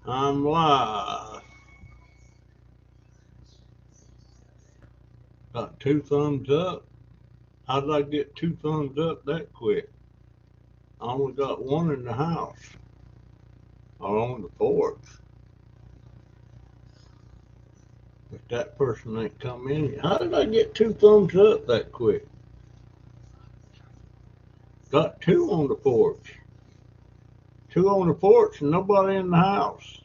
I'm live. Got 2 thumbs up. How did I get 2 thumbs up that quick? I only got one in the house. Or on the porch. But that person ain't come in. How did I get 2 thumbs up that quick? Got two on the porch. Two on the porch and nobody in the house.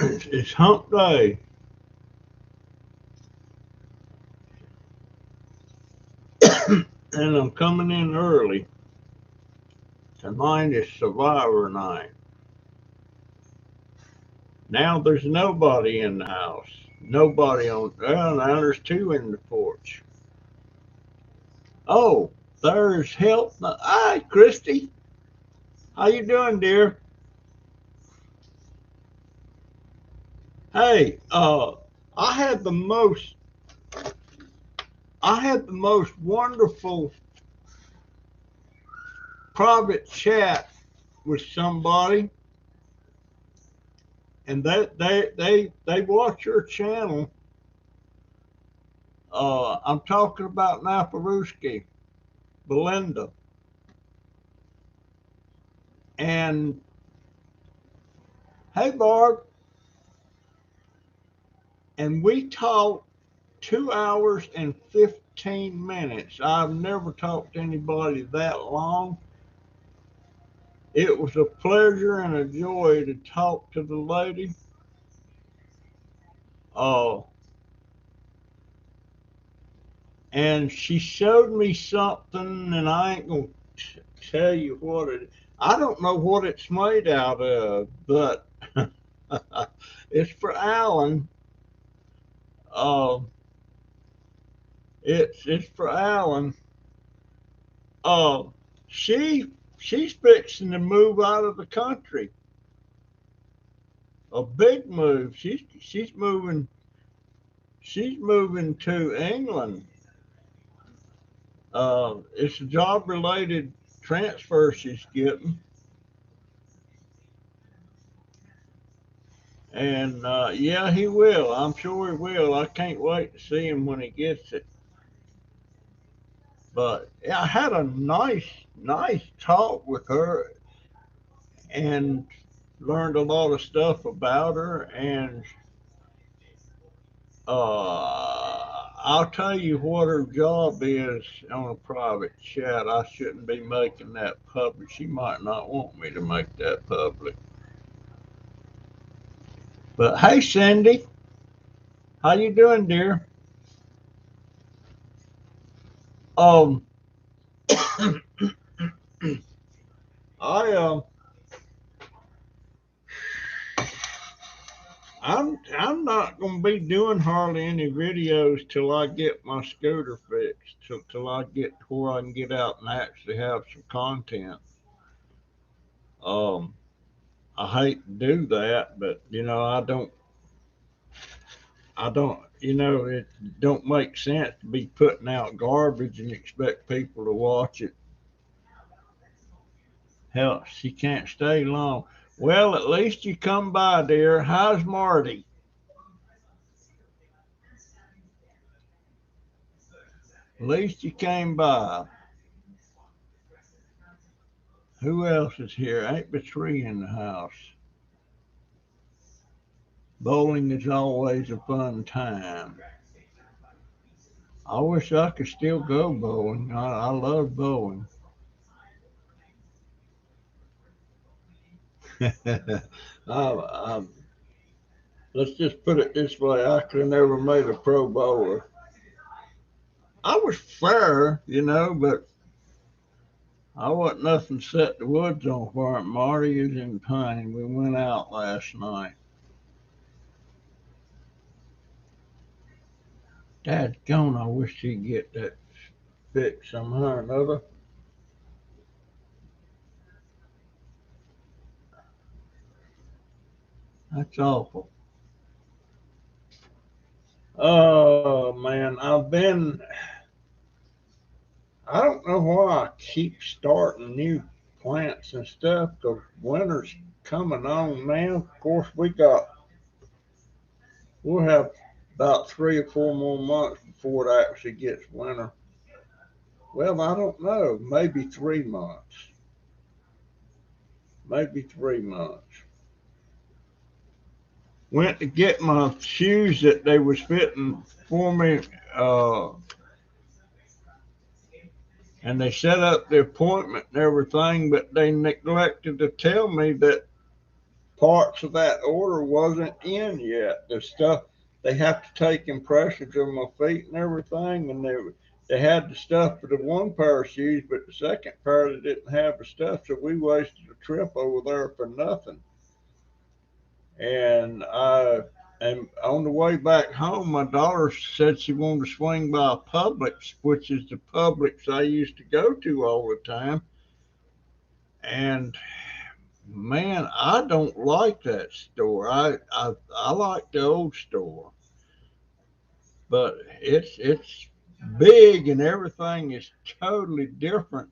It's hump day. And I'm coming in early. Tonight is Survivor night. Now there's nobody in the house. Nobody on. Well, now there's two in the porch. Oh, there's help. Hi, Christy. How you doing, dear? Hey, I had the most. I had the most wonderful private chat with somebody, and they watch your channel. I'm talking about Naparuski, Belinda, and hey, Barb, and we talked 2 hours and 15 minutes. I've never talked to anybody that long. It was a pleasure and a joy to talk to the lady. Uh, and she showed me something, and I ain't going to tell you what it is. I don't know what it's made out of, but it's for Alan. Uh, it's for Alan. Uh, she she's fixing to move out of the country. A big move. She's moving to England. It's a job related transfer she's getting, and yeah, he will. I'm sure he will. I can't wait to see him when he gets it. But yeah, I had a nice talk with her and learned a lot of stuff about her. And I'll tell you what her job is on a private chat. I shouldn't be making that public. She might not want me to make that public. But hey, Cindy, how you doing, dear? Um, I I'm not gonna be doing hardly any videos till I get my scooter fixed. Till I get to where I can get out and actually have some content. Um, I hate to do that, but it don't make sense to be putting out garbage and expect people to watch it. Hell, she can't stay long. Well, at least you come by, dear. How's Marty? At least you came by. Who else is here? Ain't but three in the house. Bowling is always a fun time. I wish I could still go bowling. I love bowling. I, let's just put it this way: I could have never made a pro bowler. I was fair, but I wasn't nothing set the woods on fire. Marty is in pain. We went out last night. Dadgone, I wish he'd get that fixed somehow or another. That's awful. Oh man, I don't know why I keep starting new plants and stuff, because winter's coming on now. Of course, we'll have about 3 or 4 more months before it actually gets winter. Well, I don't know, maybe 3 months. Maybe 3 months. Went to get my shoes that they was fitting for me, and they set up the appointment and everything, but they neglected to tell me that parts of that order wasn't in yet. The stuff, they have to take impressions of my feet and everything, and they had the stuff for the one pair of shoes, but the second pair they didn't have the stuff, so we wasted a trip over there for nothing. And on the way back home, my daughter said she wanted to swing by Publix, which is the Publix I used to go to all the time. And man, I don't like that store. I like the old store, but it's big and everything is totally different.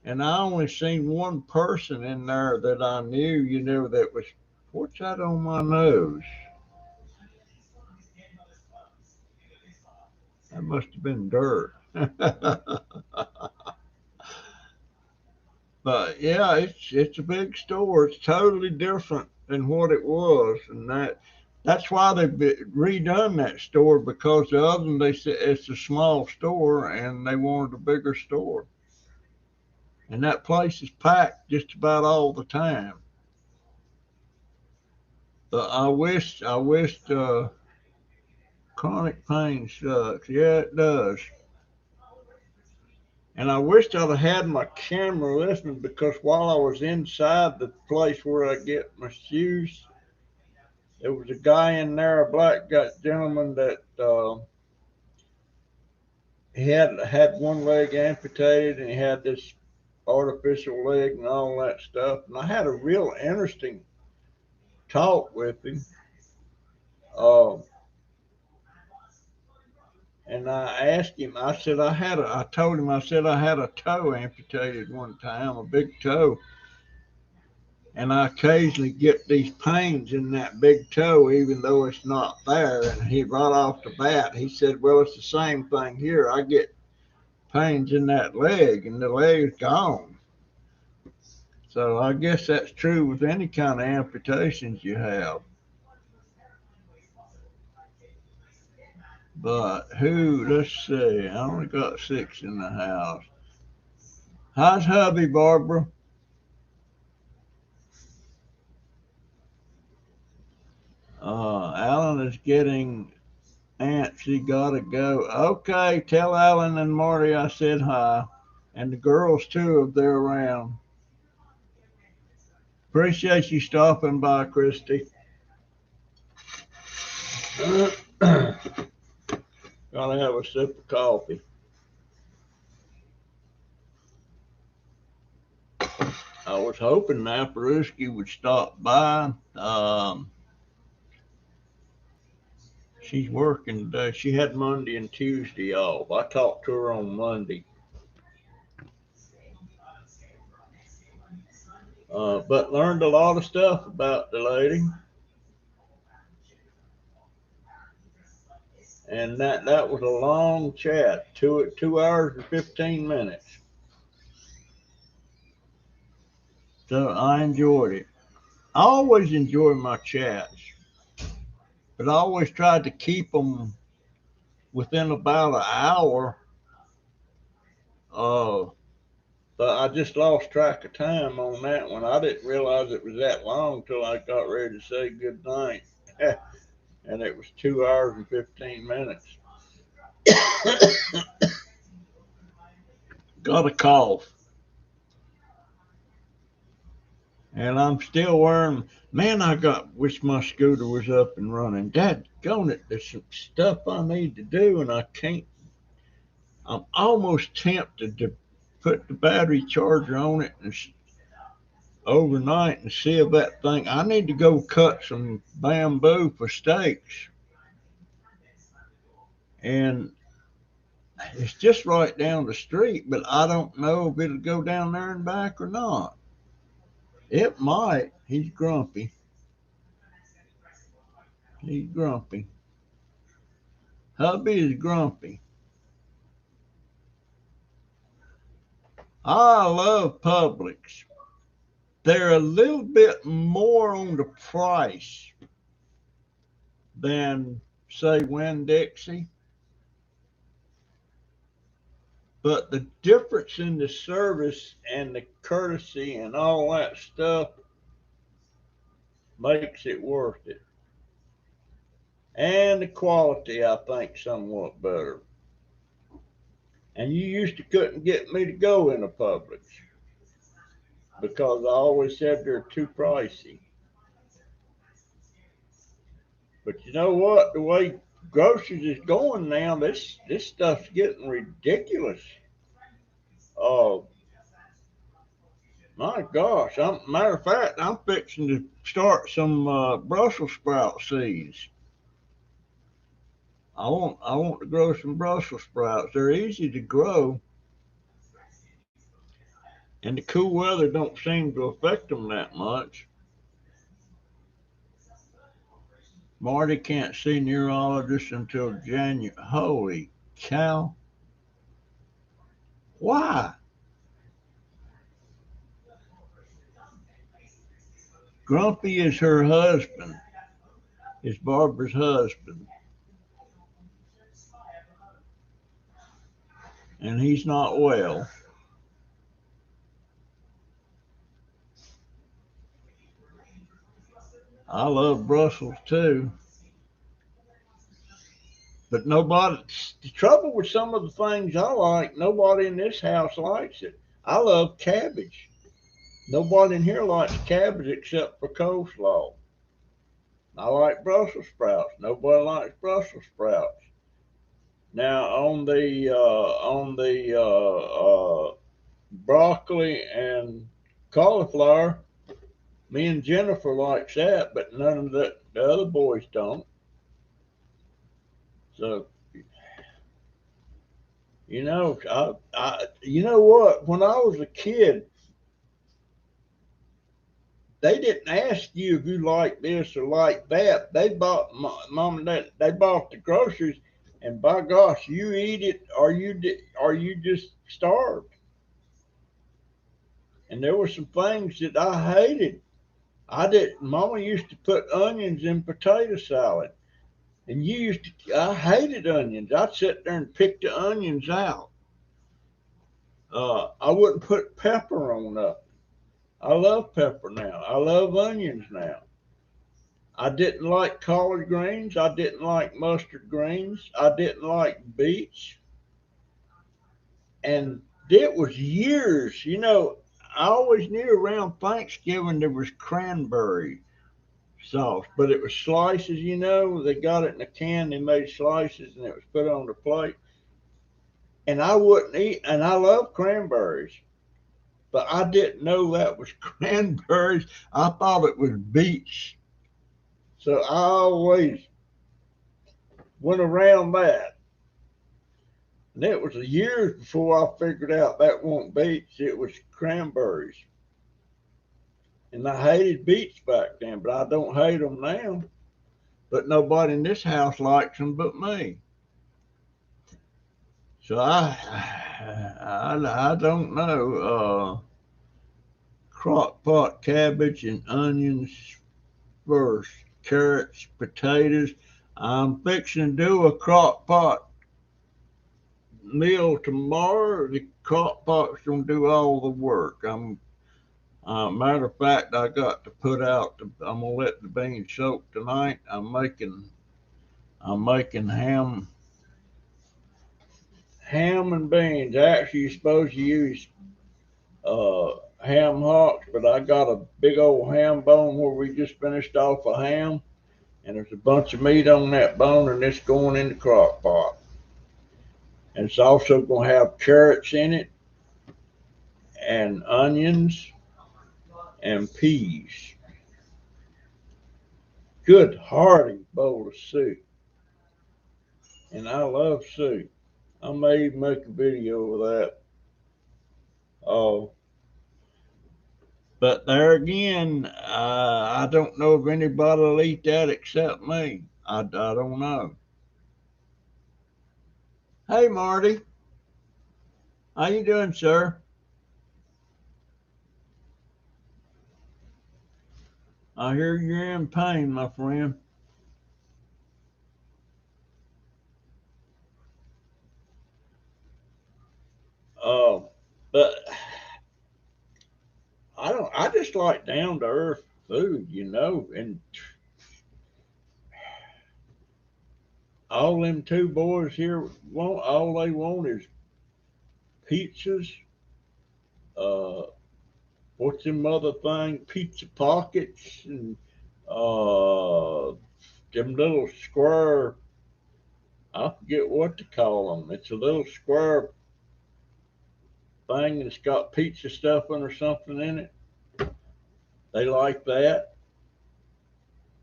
And I only seen one person in there that I knew, that was, what's that on my nose? That must have been dirt. But yeah, it's a big store. It's totally different than what it was, and that's why they've redone that store, because the other one, they said it's a small store and they wanted a bigger store, and that place is packed just about all the time. But I wished chronic pain sucks. Yeah, it does. And I wished I'd have had my camera listening, because while I was inside the place where I get my shoes, there was a guy in there, a black guy, gentleman, that he had one leg amputated, and he had this artificial leg and all that stuff. And I had a real interesting talk with him. Uh, and I asked him, I told him, I said I had a toe amputated one time, a big toe. And I occasionally get these pains in that big toe, even though it's not there. And he, right off the bat, he said, well, it's the same thing here. I get pains in that leg, and the leg's gone. So I guess that's true with any kind of amputations you have. But let's see, I only got 6 in the house. How's hubby, Barbara? Alan is getting antsy, gotta go. Okay, tell Alan and Marty I said hi. And the girls too, if they're around. Appreciate you stopping by, Christy. Gotta have a sip of coffee. I was hoping Naparuski would stop by. She's working today. She had Monday and Tuesday off. I talked to her on Monday. But learned a lot of stuff about the lady. And that was a long chat, 2 hours and 15 minutes. So I enjoyed it. I always enjoy my chats, but I always tried to keep them within about an hour. But I just lost track of time on that one. I didn't realize it was that long till I got ready to say good night. And it was 2 hours and 15 minutes. Got a cough. And I'm still wearing, man, wish my scooter was up and running. Daggone it, there's some stuff I need to do, and I can't. I'm almost tempted to put the battery charger on it and overnight and see if that thing, I need to go cut some bamboo for stakes. And It's just right down the street, but I don't know if it'll go down there and back or not. It might. He's grumpy. He's grumpy. Hubby is grumpy. I love Publix. They're a little bit more on the price than, say, Winn-Dixie, but the difference in the service and the courtesy and all that stuff makes it worth it. And the quality, I think, somewhat better. And you used to couldn't get me to go in a Publix because I always said they're too pricey. But you know what? The way groceries is going now, this stuff's getting ridiculous. Oh my gosh! Matter of fact, I'm fixing to start some Brussels sprout seeds. I want to grow some Brussels sprouts. They're easy to grow, and the cool weather don't seem to affect them that much. Marty can't see neurologists until January. Holy cow! Why? Grumpy is her husband. Is Barbara's husband, and he's not well. I love Brussels too. But nobody, the trouble with some of the things I like, nobody in this house likes it. I love cabbage. Nobody in here likes cabbage except for coleslaw. I like Brussels sprouts. Nobody likes Brussels sprouts. Now on the broccoli and cauliflower, me and Jennifer likes that, but none of the other boys don't. So you know what? When I was a kid, they didn't ask you if you like this or like that. They bought mom and dad. They bought the groceries, and by gosh, you eat it or you just starved. And there were some things that I hated. I didn't. Mama used to put onions in potato salad, and you used to. I hated onions. I'd sit there and pick the onions out. I wouldn't put pepper on nothing. I love pepper now. I love onions now. I didn't like collard greens. I didn't like mustard greens. I didn't like beets. And it was years, I always knew around Thanksgiving there was cranberry sauce, but it was slices, They got it in a can, they made slices, and it was put on the plate. And I wouldn't eat, and I love cranberries, but I didn't know that was cranberries. I thought it was beets. So I always went around that. And it was years before I figured out that wasn't beets, it was cranberries. And I hated beets back then, but I don't hate them now. But nobody in this house likes them but me. So I don't know. Crock pot cabbage and onions first, carrots, potatoes. I'm fixing to do a crock pot meal tomorrow. The crock pot's gonna do all the work. Matter of fact, I got to put out. I'm gonna let the beans soak tonight. I'm making ham and beans. Actually, you're supposed to use ham hocks, but I got a big old ham bone where we just finished off a ham, and there's a bunch of meat on that bone, and it's going in the crock pot. And it's also going to have carrots in it, and onions, and peas. Good hearty bowl of soup. And I love soup. I may even make a video of that. Oh. But there again, I don't know if anybody will eat that except me. I don't know. Hey, Marty. How you doing, sir? I hear you're in pain, my friend. But I just like down to earth food, and all them two boys here all they want is pizzas, uh, what's them other thing, pizza pockets, and uh, them little square, I forget what to call them. It's a little square thing that's got pizza stuffing or something in it. They like that.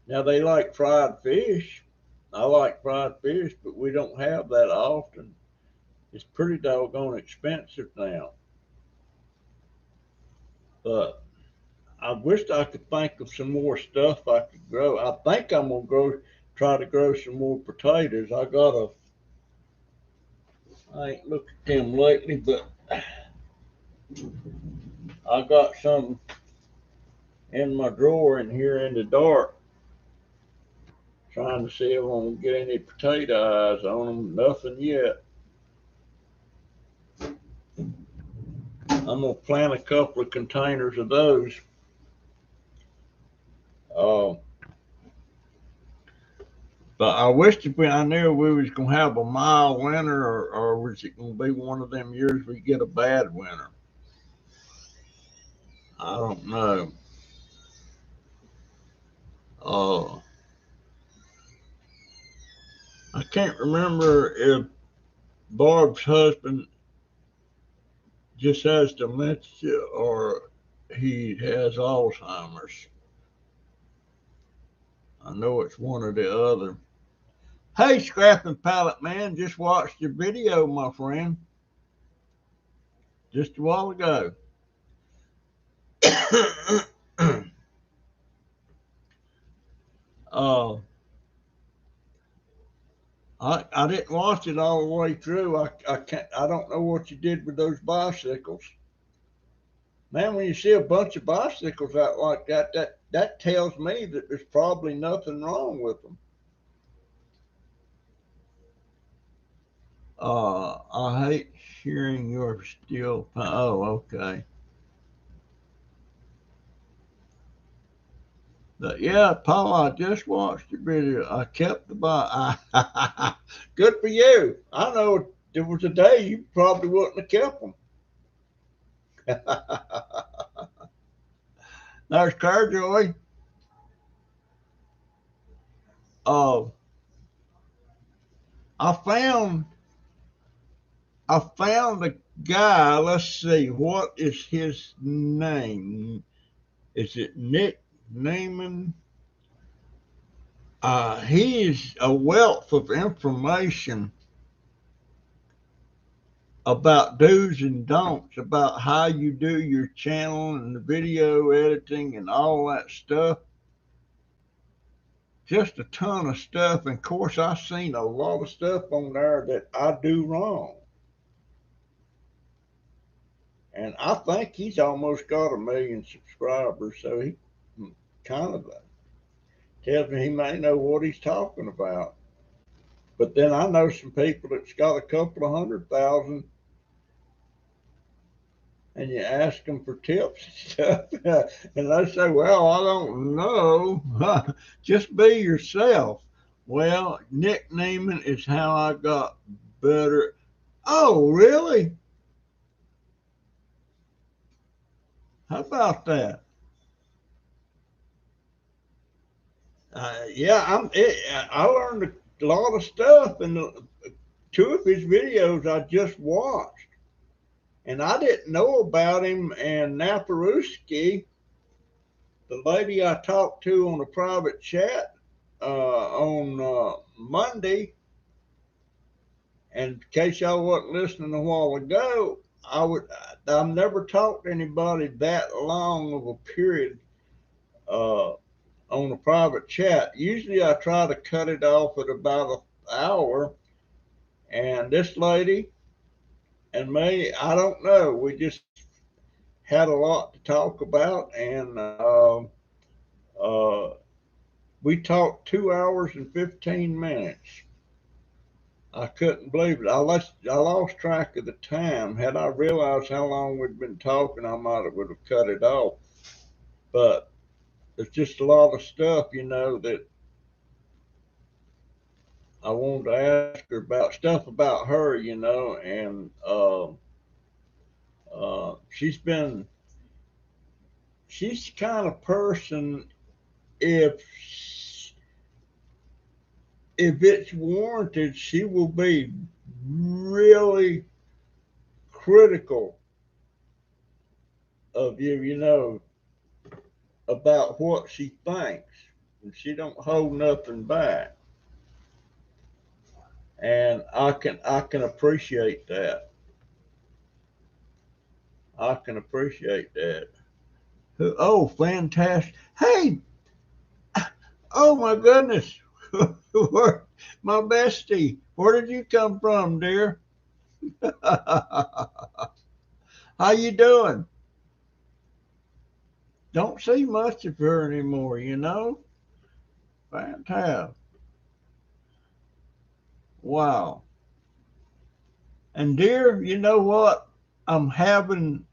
Now they like fried fish. I like fried fish, but we don't have that often. It's pretty doggone expensive now. But I wished I could think of some more stuff I could grow. I think I'm gonna try to grow some more potatoes. I ain't looked at them lately, but I got some in my drawer in here in the dark, trying to see if I'm gonna get any potato eyes on them. Nothing yet. I'm gonna plant a couple of containers of those. Uh, but I wished I knew we was gonna have a mild winter, or was it gonna be one of them years we get a bad winter? I don't know. Uh, I can't remember if Barb's husband just has dementia or he has Alzheimer's. I know it's one or the other. Hey, Scrapping Pallet Man, just watched your video, my friend, just a while ago. uh, I didn't watch it all the way through. I don't know what you did with those bicycles. Man, when you see a bunch of bicycles out like that tells me that there's probably nothing wrong with them. I hate hearing your steel. Oh, okay. But yeah, Paul, I just watched your video. I kept the bike. Good for you. I know there was a day you probably wouldn't have kept them. There's Carjoy. Uh, I found a guy. Let's see, what is his name? Is it Nick Neiman? He is a wealth of information about do's and don'ts, about how you do your channel and the video editing and all that stuff. Just a ton of stuff. And of course, I've seen a lot of stuff on there that I do wrong. And I think he's almost got 1 million subscribers, so he kind of tells me he may know what he's talking about. But then I know some people that's got a couple of 100,000, and you ask them for tips and stuff, and they say, "Well, I don't know." Just be yourself. Well, Nick Neiman is how I got better. Oh, really? How about that? Yeah, I learned a lot of stuff in two of his videos I just watched, and I didn't know about him. And Naparuski, the lady I talked to on a private chat on Monday, And in case y'all wasn't listening a while ago, I've never talked to anybody that long of a period uh, on a private chat. Usually I try to cut it off at about an hour. And this lady and me, I don't know. We just had a lot to talk about, and uh, we talked 2 hours and 15 minutes. I couldn't believe it. I lost track of the time. Had I realized how long we'd been talking, I might have would have cut it off. But there's just a lot of stuff, that I wanted to ask her about, stuff about her, and she's the kind of person, if it's warranted, she will be really critical of you, about what she thinks. And she don't hold nothing back. And I can appreciate that. I can appreciate that. Oh, fantastic. Hey, oh my goodness. My bestie. Where did you come from, dear? How you doing? Don't see much of her anymore. Fantastic. Wow. And dear, you know what? I'm having,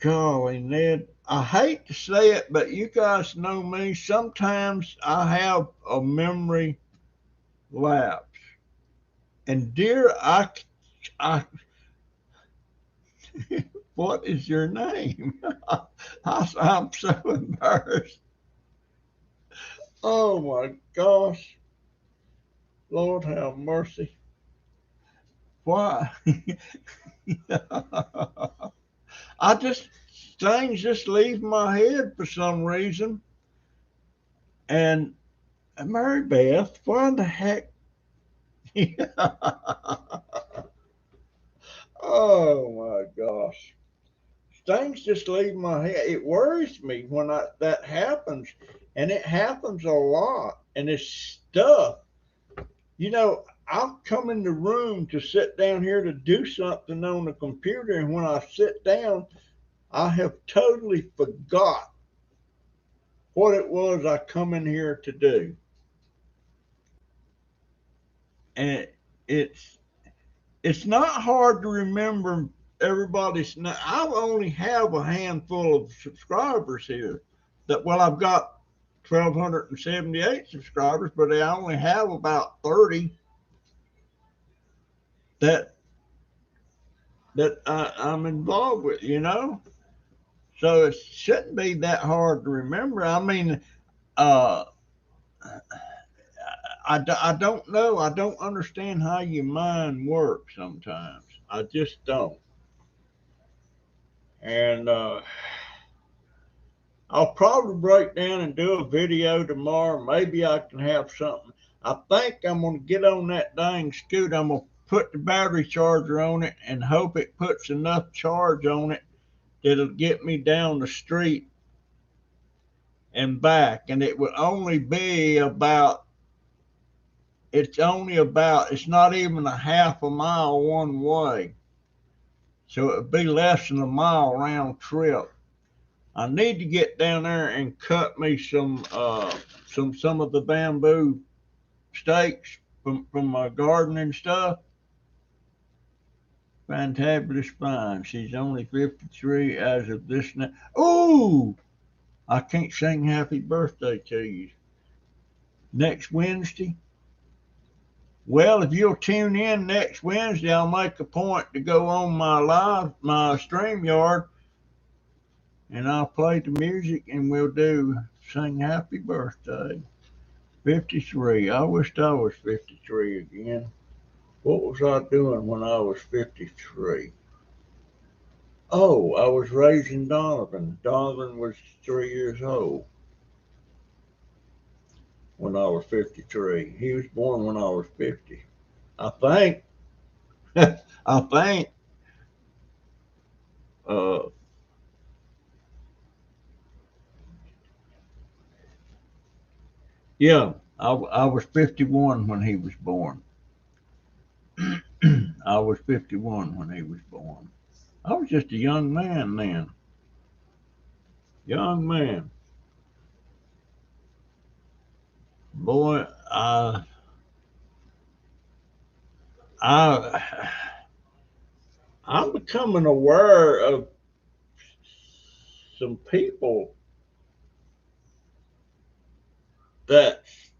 golly, Ned, I hate to say it, but you guys know me. Sometimes I have a memory lapse. And dear, what is your name? I'm so embarrassed. Oh my gosh. Lord have mercy. Why? I just, things just leave my head for some reason. And Mary Beth, why the heck? Oh my gosh. Things just leave my head. It worries me when that happens. And it happens a lot. And it's stuff. I'll come in the room to sit down here to do something on the computer. And when I sit down, I have totally forgot what it was I come in here to do. And it's not hard to remember everybody's name. I only have a handful of subscribers here. I've got 1,278 subscribers, but I only have about 30 that I'm involved with. So it shouldn't be that hard to remember. I mean, uh, I don't know. I don't understand how your mind works sometimes. I just don't. And I'll probably break down and do a video tomorrow. Maybe I can have something. I think I'm going to get on that dang scooter. I'm going to put the battery charger on it and hope it puts enough charge on it that'll get me down the street and back. And it would only be it's not even a half a mile one way. So it would be less than a mile round trip. I need to get down there and cut me some of the bamboo stakes from my gardening stuff. Fantabulous fine. She's only 53 as of this night. Ooh, I can't sing happy birthday to you. Next Wednesday. Well, if you'll tune in next Wednesday, I'll make a point to go on my StreamYard, and I'll play the music and we'll sing happy birthday. 53. I wished I was 53 again. What was I doing when I was 53? Oh, I was raising Donovan. Donovan was 3 years old when I was 53. He was born when I was 50. I think I think. Yeah, I was 51 when he was born. I was 51 when he was born. I was just a young man then. Young man. Boy, I, I'm becoming aware of some people that's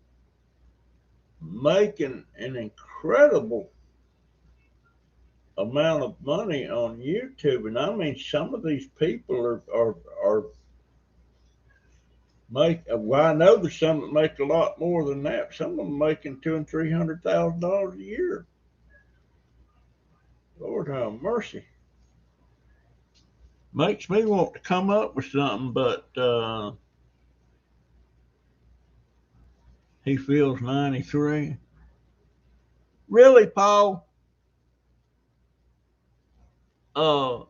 making an incredible amount of money on YouTube, and I mean some of these people are make. Well, I know there's some that make a lot more than that. Some of them making $200,000 and $300,000 a year. Lord have mercy. Makes me want to come up with something, but he feels 93. Really, Paul? Uh,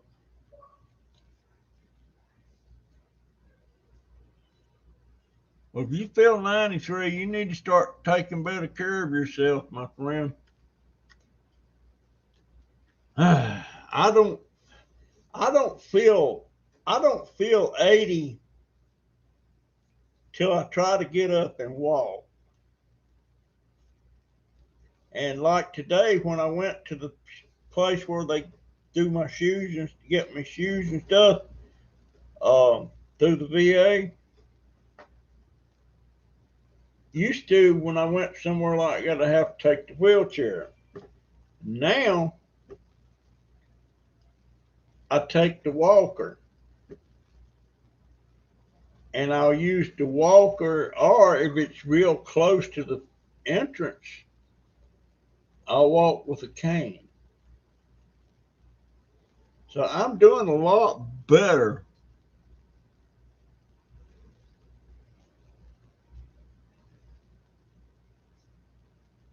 well, if you feel 93, you need to start taking better care of yourself, my friend. I don't, I don't feel, I don't feel 80 till I try to get up and walk. And like today, when I went to the place where they do my shoes and get my shoes and stuff, through the VA, used to when I went somewhere like that, I have to take the wheelchair. Now I take the walker, and I'll use the walker, or if it's real close to the entrance, I'll walk with a cane. So I'm doing a lot better.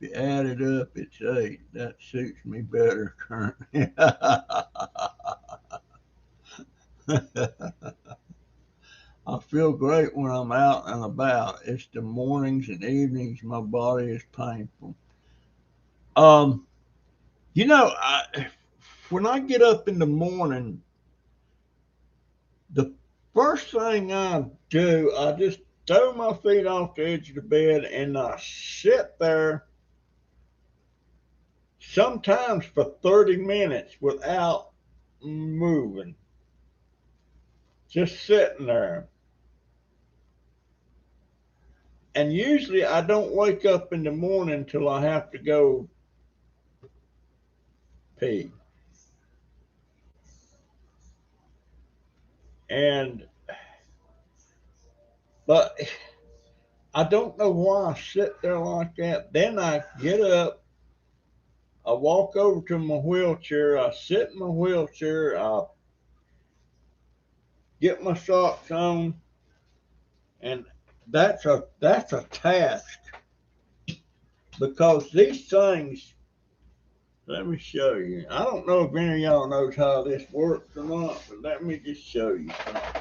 If you add it up, it's 8. That suits me better currently. I feel great when I'm out and about. It's the mornings and evenings my body is painful. Um, when I get up in the morning, the first thing I do, I just throw my feet off the edge of the bed and I sit there sometimes for 30 minutes without moving, just sitting there. And usually I don't wake up in the morning until I have to go pee. And but I don't know why I sit there like that. Then I get up, I walk over to my wheelchair, I sit in my wheelchair, I get my socks on, and that's a task because these things. Let me show you. I don't know if any of y'all knows how this works or not, but let me just show you something.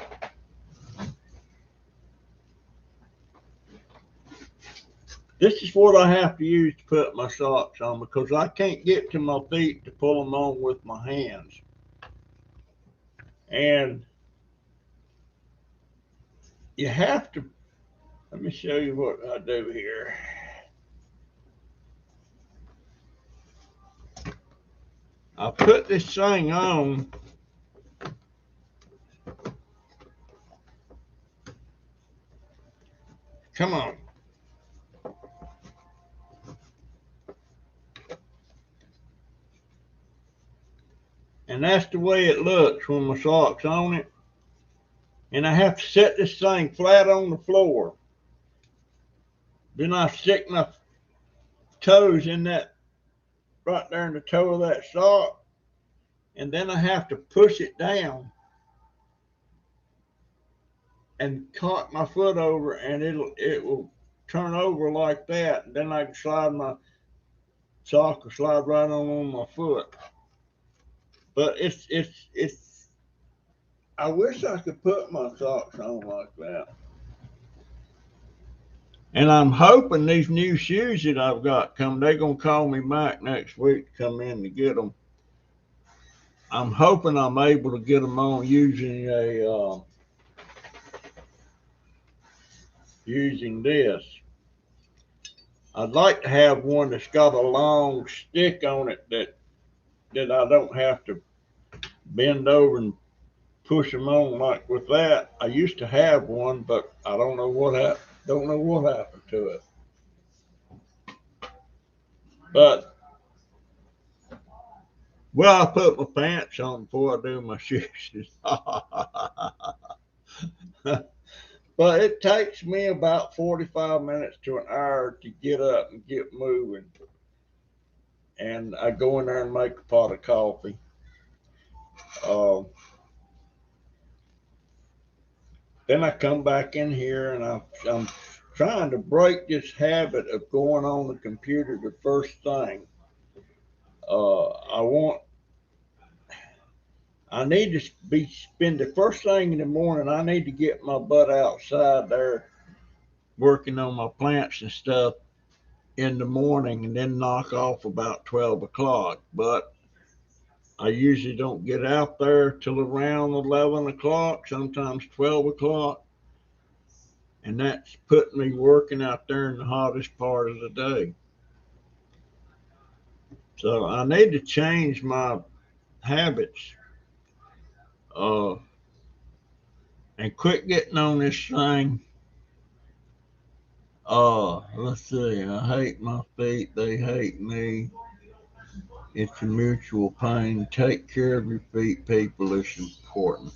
This is what I have to use to put my socks on because I can't get to my feet to pull them on with my hands. And you have to, let me show you what I do here. I put this thing on. Come on. And that's the way it looks when my socks on it. And I have to set this thing flat on the floor. Then I stick my toes in that, right there in the toe of that sock. And then I have to push it down and cock my foot over, and it will turn over like that. And then I can slide my sock will slide right on my foot. But it's. I wish I could put my socks on like that. And I'm hoping these new shoes that I've got come. They're gonna call me back next week to come in to get them. I'm hoping I'm able to get them on using using this. I'd like to have one that's got a long stick on it that I don't have to bend over and push them on like with that. I used to have one, but I don't know what happened to it. But well, I put my pants on before I do my shoes. But it takes me about 45 minutes to an hour to get up and get moving. And I go in there and make a pot of coffee. Then I come back in here and I'm trying to break this habit of going on the computer the first thing. I need to spend the first thing in the morning. I need to get my butt outside there working on my plants and stuff in the morning and then knock off about 12 o'clock. But I usually don't get out there till around 11 o'clock, sometimes 12 o'clock. And that's putting me working out there in the hottest part of the day. So I need to change my habits and quit getting on this thing. Let's see. I hate my feet. They hate me. It's a mutual pain. Take care of your feet, people. It's important.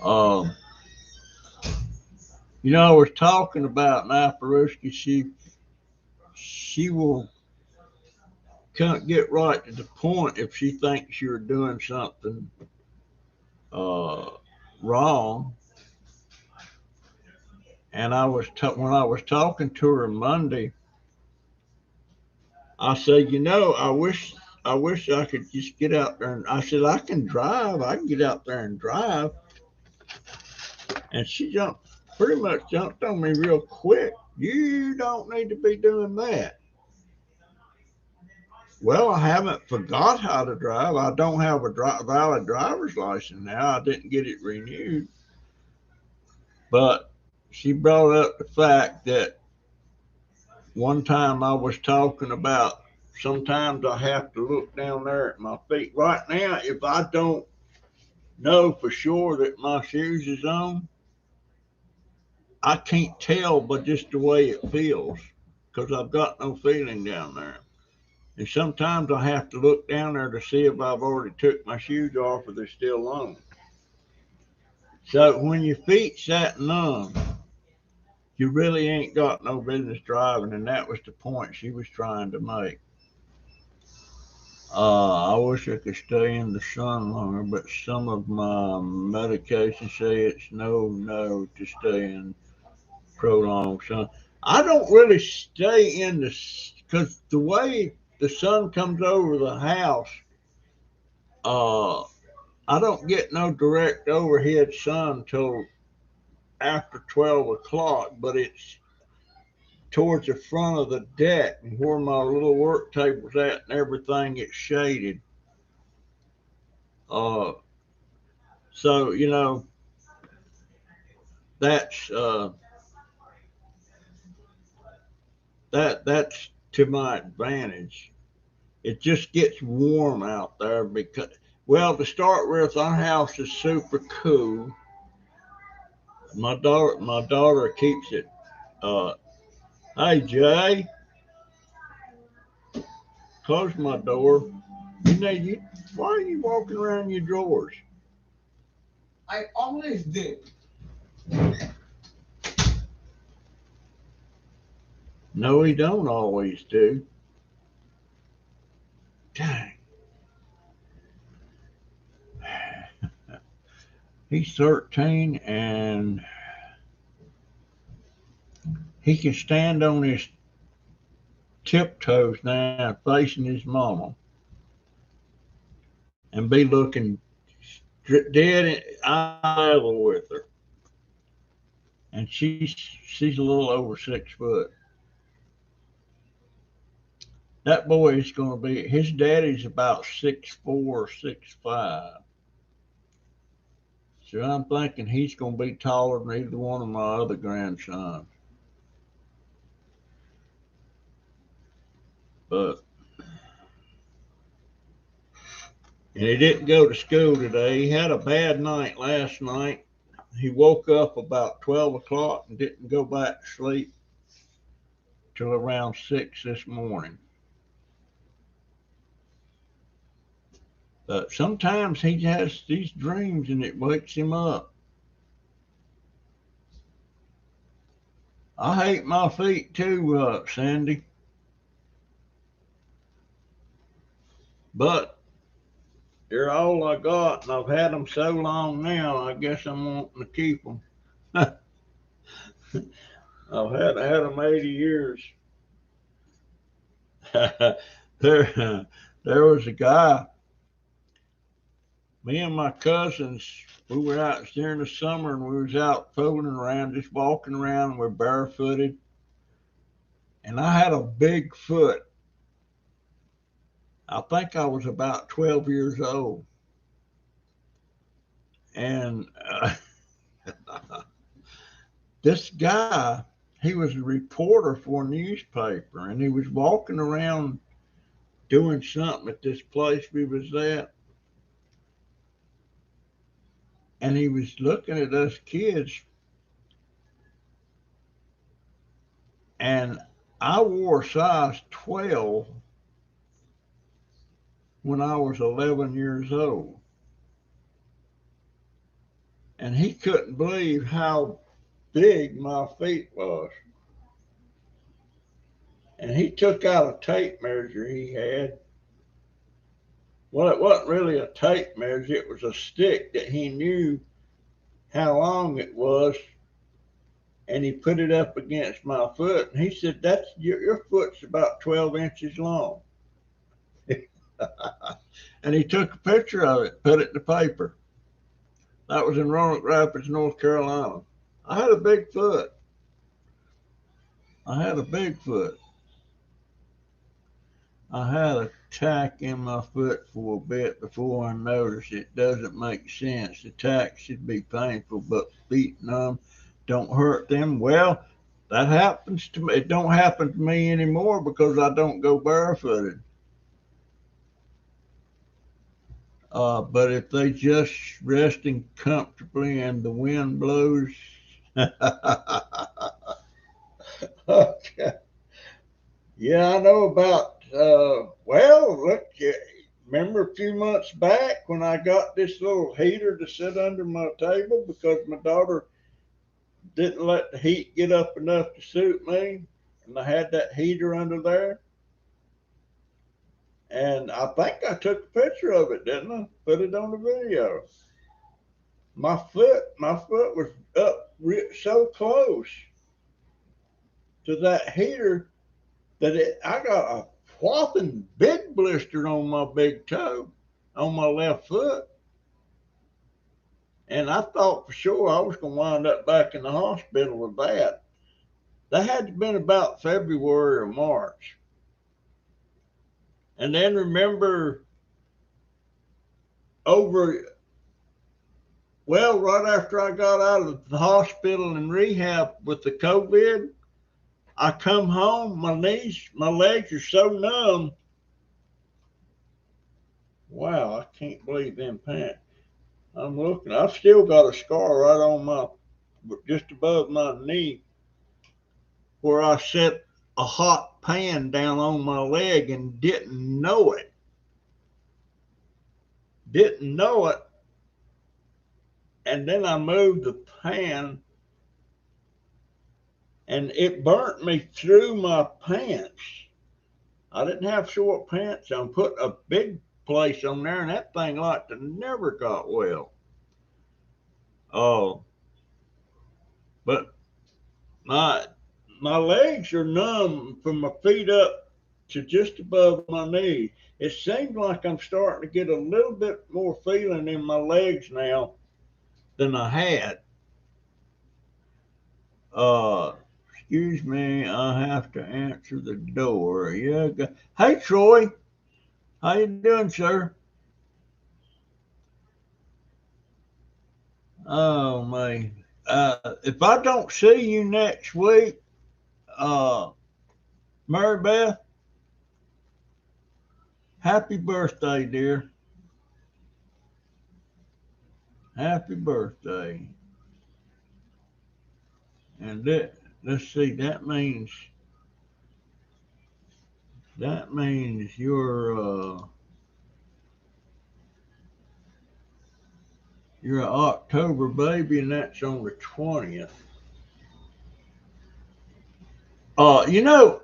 Uh, I was talking about Naparuski. She will can't get right to the point if she thinks you're doing something wrong. And when I was talking to her Monday, I said, I wish I could just get out there. And I said, I can drive. I can get out there and drive. And she pretty much jumped on me real quick. You don't need to be doing that. Well, I haven't forgot how to drive. I don't have a valid driver's license now. I didn't get it renewed. But she brought up the fact that one time I was talking about sometimes I have to look down there at my feet. Right now, if I don't know for sure that my shoes is on, I can't tell by just the way it feels because I've got no feeling down there. And sometimes I have to look down there to see if I've already took my shoes off or they're still on. So when your feet's that numb, you really ain't got no business driving, and that was the point she was trying to make. I wish I could stay in the sun longer, but some of my medications say it's no to stay in prolonged sun. I don't really stay in because the way the sun comes over the house, I don't get no direct overhead sun till after 12 o'clock, but it's towards the front of the deck and where my little work table's at and everything, it's shaded. Uh, so, that's that's to my advantage. It just gets warm out there because, well, to start with, our house is super cool. My daughter keeps it. Hey Jay, close my door. Why are you walking around your drawers? I always do. No, he don't always do. Dang. He's 13 and he can stand on his tiptoes down facing his mama and be looking dead eye level with her. And she's a little over 6 foot. That boy is going to be, his daddy's about 6'4", 6'5". So I'm thinking he's going to be taller than either one of my other grandsons. But, and he didn't go to school today. He had a bad night last night. He woke up about 12 o'clock and didn't go back to sleep till around 6 this morning. But sometimes he has these dreams and it wakes him up. I hate my feet too, Sandy. But they're all I got, and I've had them so long now, I guess I'm wanting to keep them. I've had them 80 years. there was a guy, me and my cousins, we were out during the summer and we was out fooling around, just walking around, and we're barefooted. And I had a big foot. I think I was about 12 years old. And this guy, he was a reporter for a newspaper, and he was walking around doing something at this place we was at. And he was looking at us kids. And I wore a size 12 when I was 11 years old. And he couldn't believe how big my feet was. And he took out a tape measure he had. Well, it wasn't really a tape measure. It was a stick that he knew how long it was. And he put it up against my foot. And he said, "That's your foot's about 12 inches long." And he took a picture of it, put it in the paper. That was in Roanoke Rapids, North Carolina. I had a big foot. I had a big foot. I had a tack in my foot for a bit before I noticed it. Doesn't make sense. The tack should be painful, but feet numb don't hurt them. Well, that happens to me. It don't happen to me anymore because I don't go barefooted. But if they just resting comfortably and the wind blows, okay. Yeah, I know about. Well, look, remember a few months back when I got this little heater to sit under my table because my daughter didn't let the heat get up enough to suit me, and I had that heater under there. And I think I took a picture of it, didn't I? Put it on the video. My foot was up so close to that heater that I got a whopping big blister on my big toe, on my left foot. And I thought for sure I was going to wind up back in the hospital with that. That had to have been about February or March. And then remember right after I got out of the hospital and rehab with the COVID, I come home, my legs are so numb. Wow, I can't believe them pants. I'm looking, I've still got a scar right on just above my knee where I set a hot pan down on my leg and didn't know it. Didn't know it. And then I moved the pan and it burnt me through my pants. I didn't have short pants on. Put a big place on there, and that thing like to never got well. Oh, but my legs are numb from my feet up to just above my knee. It seems like I'm starting to get a little bit more feeling in my legs now than I had. Excuse me, I have to answer the door. Yeah. Hey, Troy, how you doing, sir? Oh man. If I don't see you next week, uh, Mary Beth, happy birthday, dear. Happy birthday. And let's see, that means you're an October baby, and that's on the 20th. You know,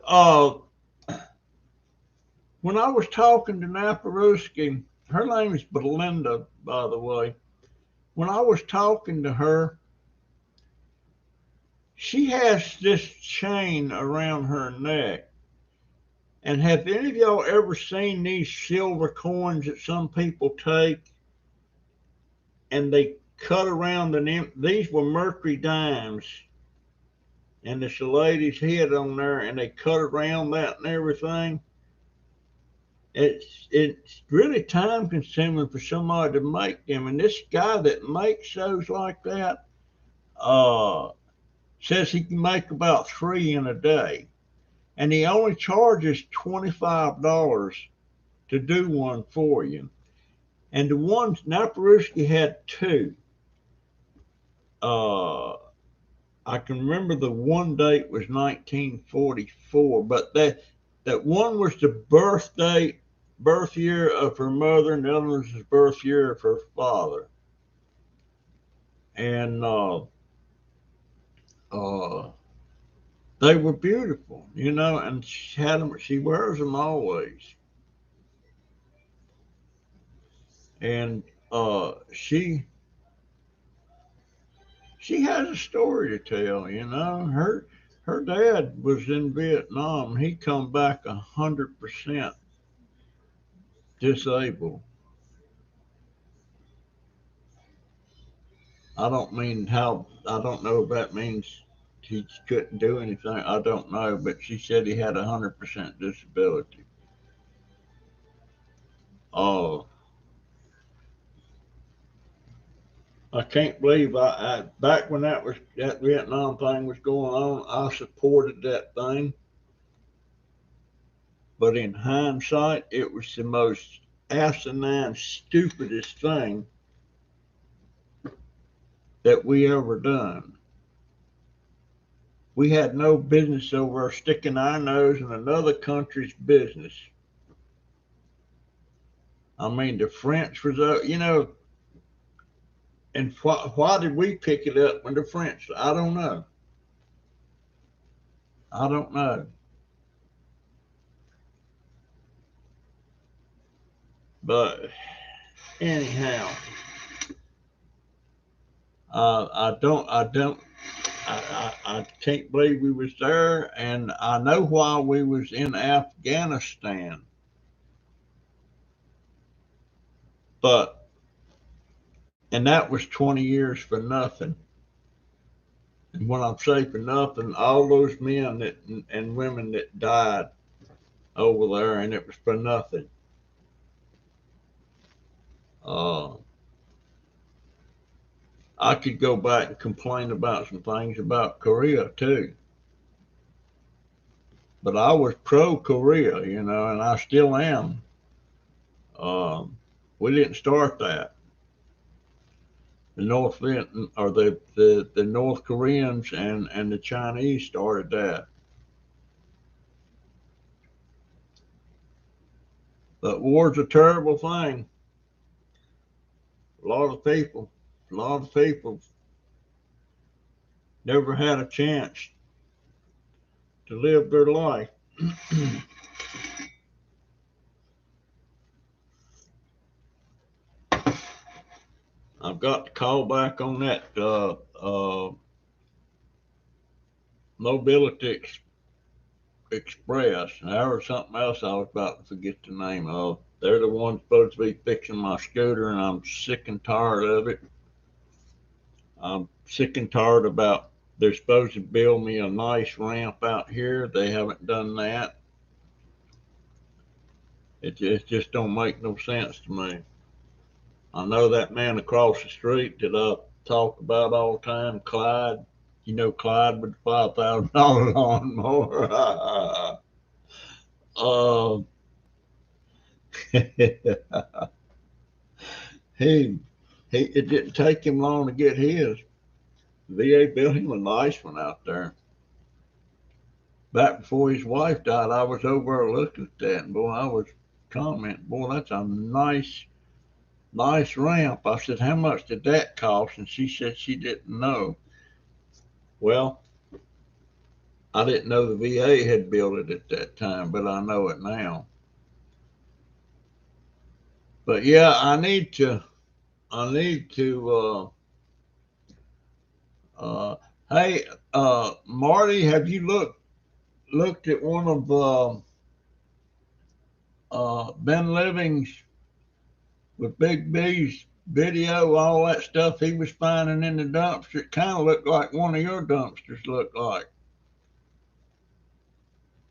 when I was talking to Naparuski, her name is Belinda, by the way. When I was talking to her, she has this chain around her neck. And have any of y'all ever seen these silver coins that some people take and they cut around these were mercury dimes, and it's a lady's head on there, and they cut around that and everything. It's really time consuming for somebody to make them, and this guy that makes those like that uh, says he can make about three in a day, and he only charges $25 to do one for you. And the ones Naparuski had two. Uh, I can remember the one date was 1944, but that one was the birth year of her mother, and the other was the birth year of her father. And uh, they were beautiful, and she had them. She wears them always, and she has a story to tell. Her dad was in Vietnam. He come back 100% disabled. I don't know if that means he couldn't do anything. I don't know, but she said he had 100% disability. Oh, I can't believe I back when that Vietnam thing was going on, I supported that thing. But in hindsight, it was the most asinine, stupidest thing that we ever done. We had no business over sticking our nose in another country's business. I mean, the French was, and why did we pick it up when the French? I don't know. I don't know. But anyhow, I can't believe we was there, and I know why we was in Afghanistan. But and that was 20 years for nothing. And when I'm saying for nothing, all those men and women that died over there, and it was for nothing. Uh, I could go back and complain about some things about Korea too. But I was pro Korea, and I still am. We didn't start that. The North Vietnam or the North Koreans and the Chinese started that. But war's a terrible thing. A lot of people, a lot of people never had a chance to live their life. I've got to call back on that mobility Express. And there was something else I was about to forget the name of. They're the ones supposed to be fixing my scooter, and I'm sick and tired of it. I'm sick and tired about they're supposed to build me a nice ramp out here. They haven't done that. It just don't make no sense to me. I know that man across the street that I talk about all the time, Clyde. You know Clyde with the $5,000 lawnmower. uh, he it didn't take him long to get his. VA built him a nice one out there. Back before his wife died, I was over there looking at that, and boy, I was commenting, boy, that's a nice ramp. I said, how much did that cost? And she said she didn't know. Well, I didn't know the VA had built it at that time, but I know it now. But yeah, I need to, hey, Marty, have you looked at one of, Ben Living's with Big B's video, all that stuff he was finding in the dumpster? It kind of looked like one of your dumpsters looked like.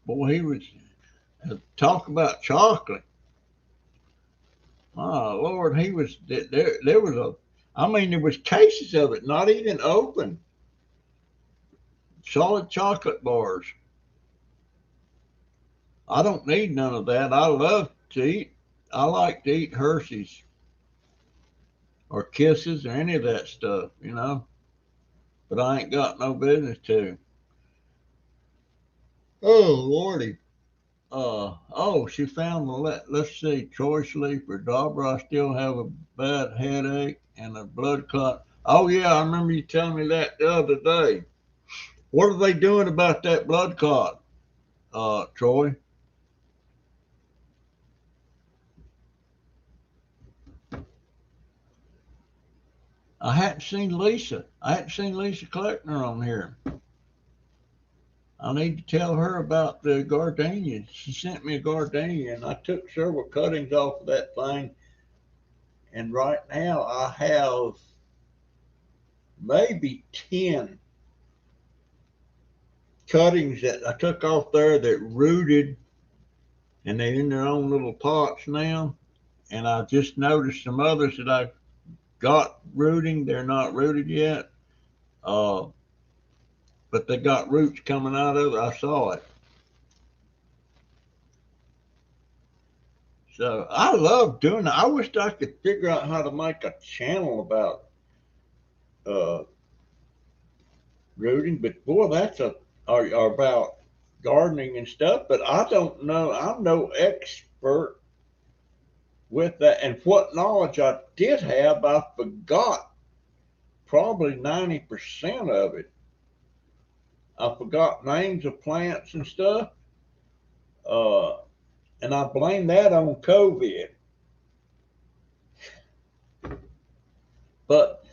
Boy, he was, talk about chocolate. My Lord, he was, there was there was cases of it, not even open. Solid chocolate bars. I don't need none of that. I like to eat Hershey's or Kisses or any of that stuff, but I ain't got no business to. Oh, Lordy. She found let's see, Troy Sleeper, Dauber, I still have a bad headache and a blood clot. Oh, yeah, I remember you telling me that the other day. What are they doing about that blood clot, Troy? I hadn't seen Lisa. I hadn't seen Lisa Kleckner on here. I need to tell her about the gardenia. She sent me a gardenia, and I took several cuttings off of that thing. And right now I have maybe 10 cuttings that I took off there that rooted, and they're in their own little pots now. And I just noticed some others that I got rooting. They're not rooted yet, but they got roots coming out of it. I saw it. So I love doing that. I wish I could figure out how to make a channel about uh, rooting, but boy, or about gardening and stuff. But I don't know. I'm no expert with that. And what knowledge I did have, I forgot probably 90% of it. I forgot names of plants and stuff. Uh, and I blame that on COVID. But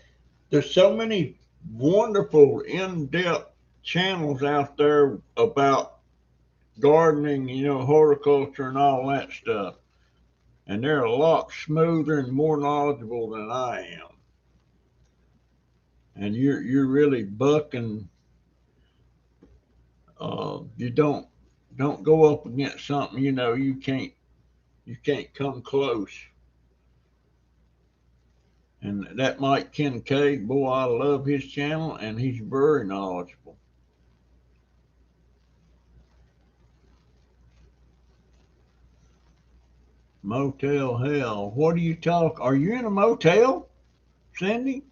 there's so many wonderful in-depth channels out there about gardening, horticulture and all that stuff. And they're a lot smoother and more knowledgeable than I am. And you're really bucking. You don't go up against something you can't come close. And that Mike Kincaid, boy, I love his channel, and he's very knowledgeable. Motel hell. What do you talk? Are you in a motel, Cindy?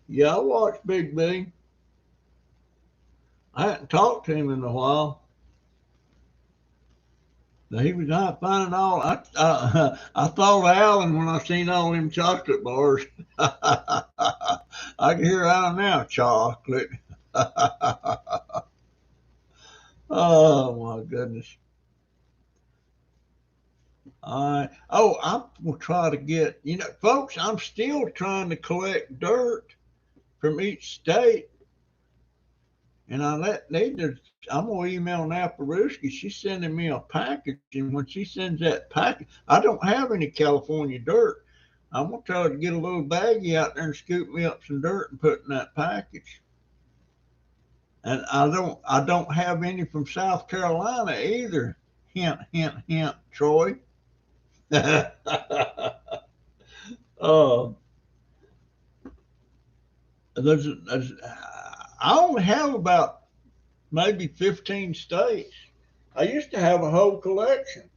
Yeah, I watched Big B. I hadn't talked to him in a while. He was not finding all. I thought of Alan when I seen all them chocolate bars. I can hear Alan now. Chocolate. Oh my goodness. Oh, I will try to get, folks, I'm still trying to collect dirt from each state. And I'm going to email Naparuski. She's sending me a package. And when she sends that package, I don't have any California dirt. I'm going to try to get a little baggie out there and scoop me up some dirt and put in that package. And I don't have any from South Carolina either. Hint, hint, hint, Troy. uh, there's, I only have about maybe 15 states. I used to have a whole collection,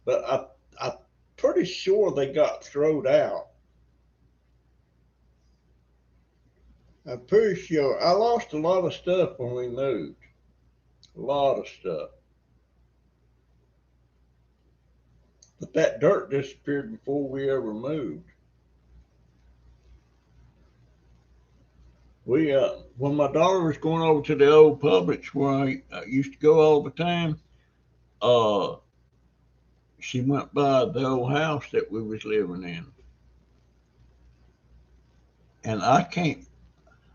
but I'm pretty sure they got thrown out. I'm pretty sure I lost a lot of stuff when we moved. A lot of stuff. But that dirt disappeared before we ever moved. When my daughter was going over to the old Publix where I used to go all the time, uh, she went by the old house that we was living in, and I can't.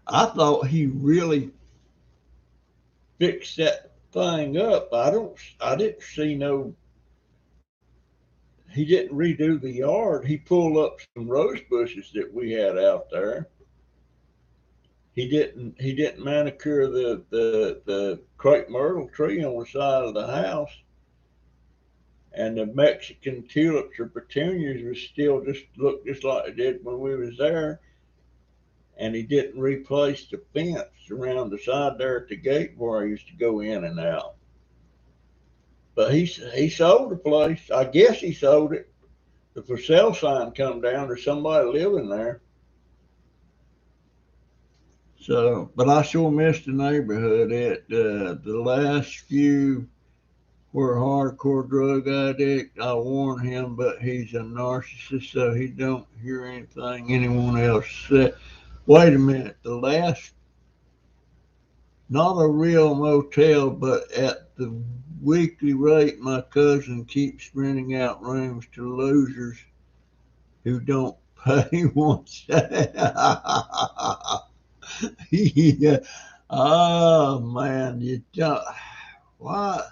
I thought he really fixed that thing up. I didn't see no. He didn't redo the yard. He pulled up some rose bushes that we had out there. He didn't manicure the crepe myrtle tree on the side of the house, and the Mexican tulips or petunias was still just looked just like they did when we was there. And he didn't replace the fence around the side there at the gate where I used to go in and out. But he sold the place. I guess he sold it. The for sale sign come down. There's somebody living there. So, but I sure missed the neighborhood. The last few were hardcore drug addict. I warned him, but he's a narcissist, so he don't hear anything anyone else said. Wait a minute. The last, not a real motel, but at the weekly rate, my cousin keeps renting out rooms to losers who don't pay once. Yeah. Oh man, you don't. What?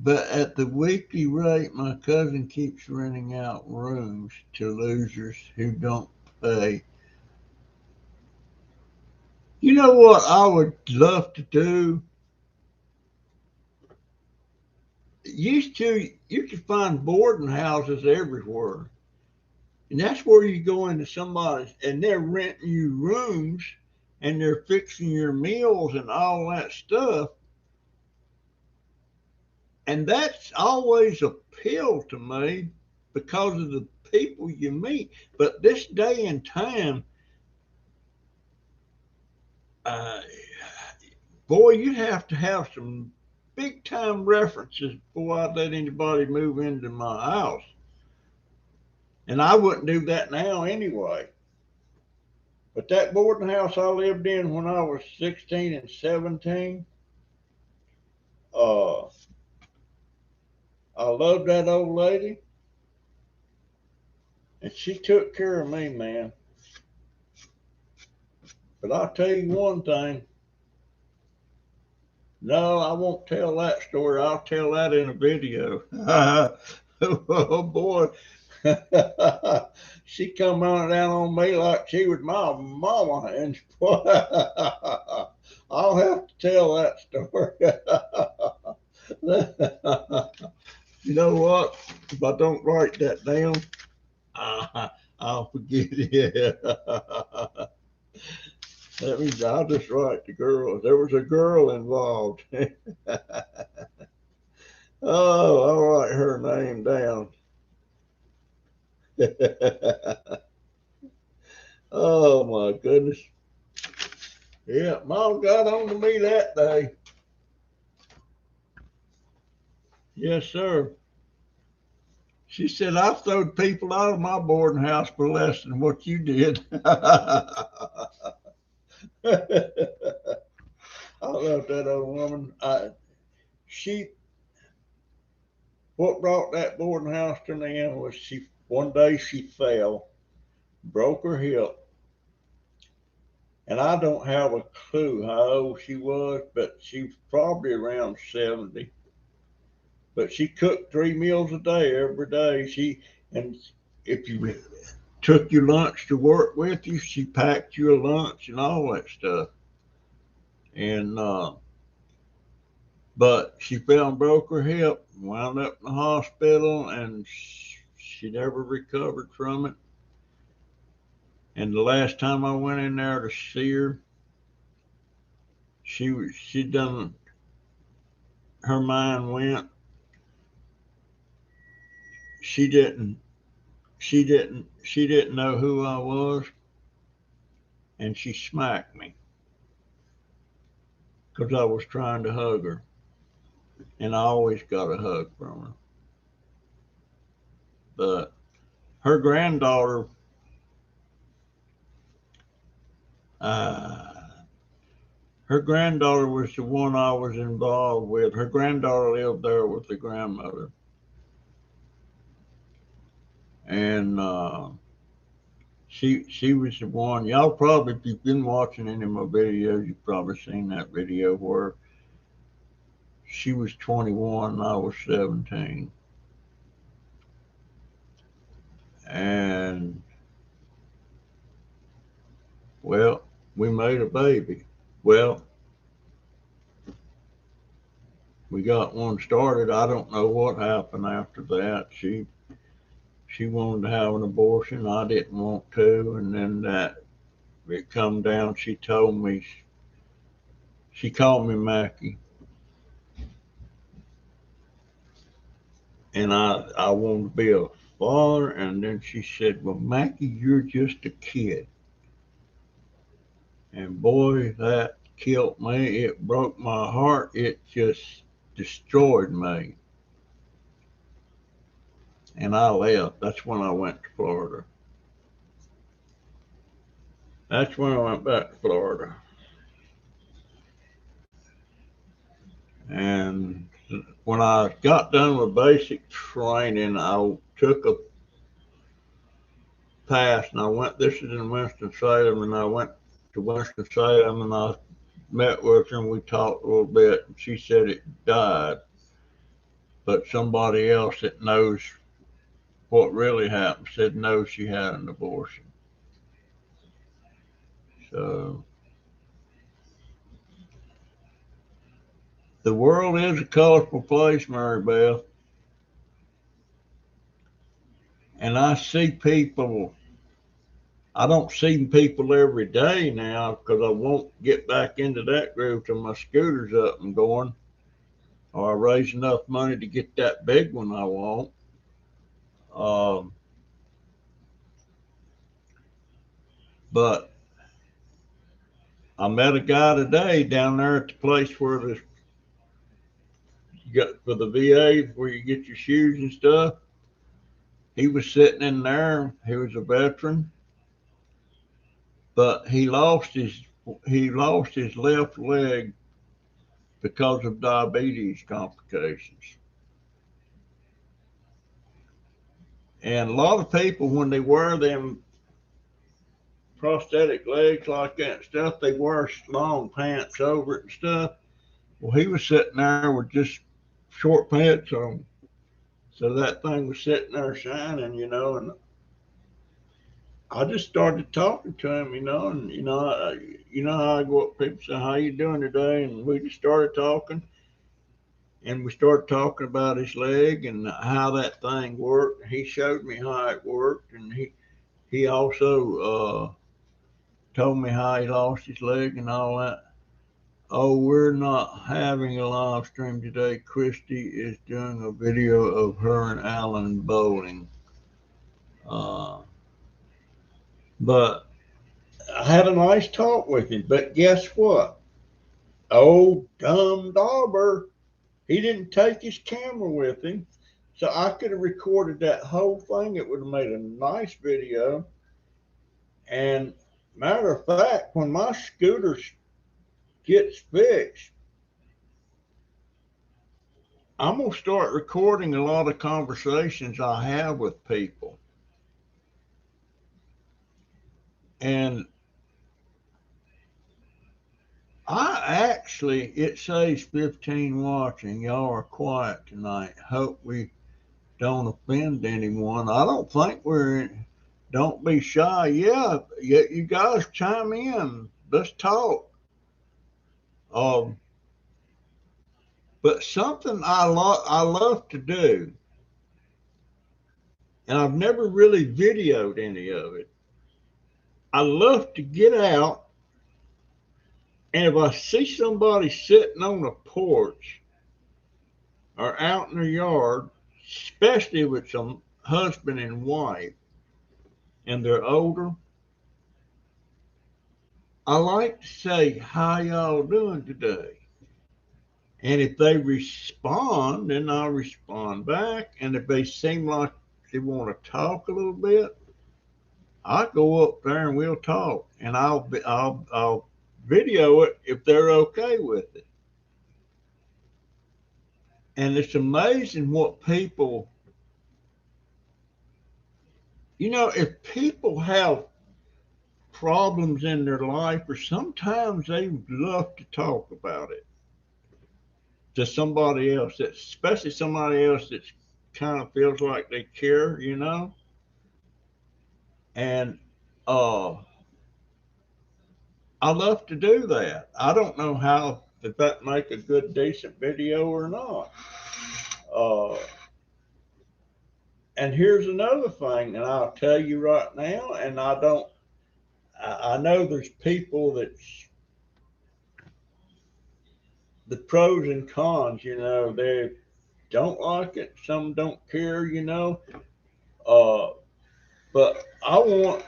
But at the weekly rate, my cousin keeps renting out rooms to losers who don't pay. You know what I would love to do? Used to, you could find boarding houses everywhere. And that's where you go into somebody's and they're renting you rooms and they're fixing your meals and all that stuff. And that's always appealed to me because of the people you meet. But this day and time, uh, boy, you'd have to have some big time references before I'd let anybody move into my house. And I wouldn't do that now anyway. But that boarding house I lived in when I was 16 and 17, uh, I loved that old lady, and she took care of me, man. But I'll tell you one thing. No, I won't tell that story. I'll tell that in a video. Oh boy, she come running down on me like she was my mama, and boy, I'll have to tell that story. You know what? If I don't write that down, I'll forget it. That means I'll just write the girl. There was a girl involved. Oh, I'll write her name down. Oh my goodness. Yeah, Mom got on to me that day. Yes, sir. She said I've thrown people out of my boarding house for less than what you did. I love that old woman. what brought that boarding house to an end was one day she fell, broke her hip, and I don't have a clue how old she was, but she was probably around 70. But she cooked 3 meals a day every day. And if you took your lunch to work with you, she packed you a lunch and all that stuff. And but she fell and broke her hip, wound up in the hospital, and she never recovered from it. And the last time I went in there to see her, she done, her mind went. She didn't she didn't know who I was, and she smacked me because I was trying to hug her, and I always got a hug from her. But her granddaughter, uh, her granddaughter was the one I was involved with. Her granddaughter lived there with the grandmother, and she was the one. Y'all probably, if you've been watching any of my videos, you've probably seen that video where she was 21 and I was 17. And well, we made a baby. Well, we got one started. I don't know what happened after that. She wanted to have an abortion. I didn't want to, and then that it come down. She told me, she called me Mackie, and I wanted to be a father. And then she said, "Well, Mackie, you're just a kid." And boy, that killed me. It broke my heart. It just destroyed me. And I left. That's when I went to Florida. That's when I went back to Florida. And when I got done with basic training, I took a pass and I went, this is in Winston-Salem, and I went to Winston-Salem and I met with her and we talked a little bit, and she said it died, but somebody else that knows what really happened said no, she had an abortion. So the world is a colorful place, Mary Beth. And I see people, I don't see people every day now because I won't get back into that groove till my scooter's up and going, or I raise enough money to get that big one I want. Um, but I met a guy today down there at the place where you got for the VA where you get your shoes and stuff. He was sitting in there. He was a veteran, but he lost his left leg because of diabetes complications. And a lot of people, when they wear them prosthetic legs like that and stuff, they wear long pants over it and stuff. Well, he was sitting there with just short pants on. So that thing was sitting there shining, and I just started talking to him, and how I go up to people and say, "How you doing today?" And we just started talking, and we started talking about his leg and how that thing worked. He showed me how it worked, and he also told me how he lost his leg and all that. Oh, we're not having a live stream today. Christy is doing a video of her and Alan bowling. Uh, but I had a nice talk with him. But guess what? Old dumb dauber, he didn't take his camera with him. So I could have recorded that whole thing. It would have made a nice video. And matter of fact, when my scooter gets fixed, I'm gonna start recording a lot of conversations I have with people, and it says 15 watching. Y'all are quiet tonight. Hope we don't offend anyone. I don't think we're in. Don't be shy. Yeah, you guys chime in. Let's talk. Um, but something I love to do, and I've never really videoed any of it. I love to get out, and if I see somebody sitting on a porch or out in their yard, especially if it's a husband and wife, and they're older, I like to say, "How y'all doing today?" And if they respond, then I'll respond back. And if they seem like they want to talk a little bit, I'll go up there and we'll talk. And I'll video it if they're okay with it. And it's amazing what people, if people have problems in their life, or sometimes they love to talk about it to somebody else, especially somebody else that kind of feels like they care. And uh, I love to do that. I don't know how if that make a good decent video or not. Uh, and here's another thing, and I'll tell you right now, and I don't. I know there's people that the pros and cons. They don't like it. Some don't care. Uh, but I want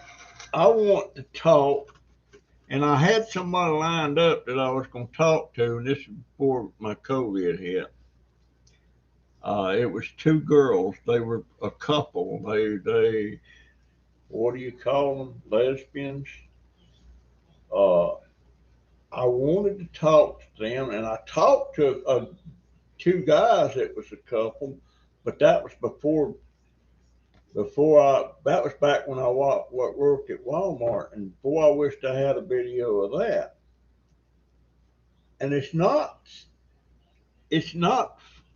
to talk. And I had somebody lined up that I was going to talk to, and this is before my COVID hit. It was two girls. They were a couple. What do you call them? Lesbians. Uh, I wanted to talk to them, and I talked to two guys that was a couple, but that was that was back when I worked at Walmart, and boy, I wished I had a video of that. And it's not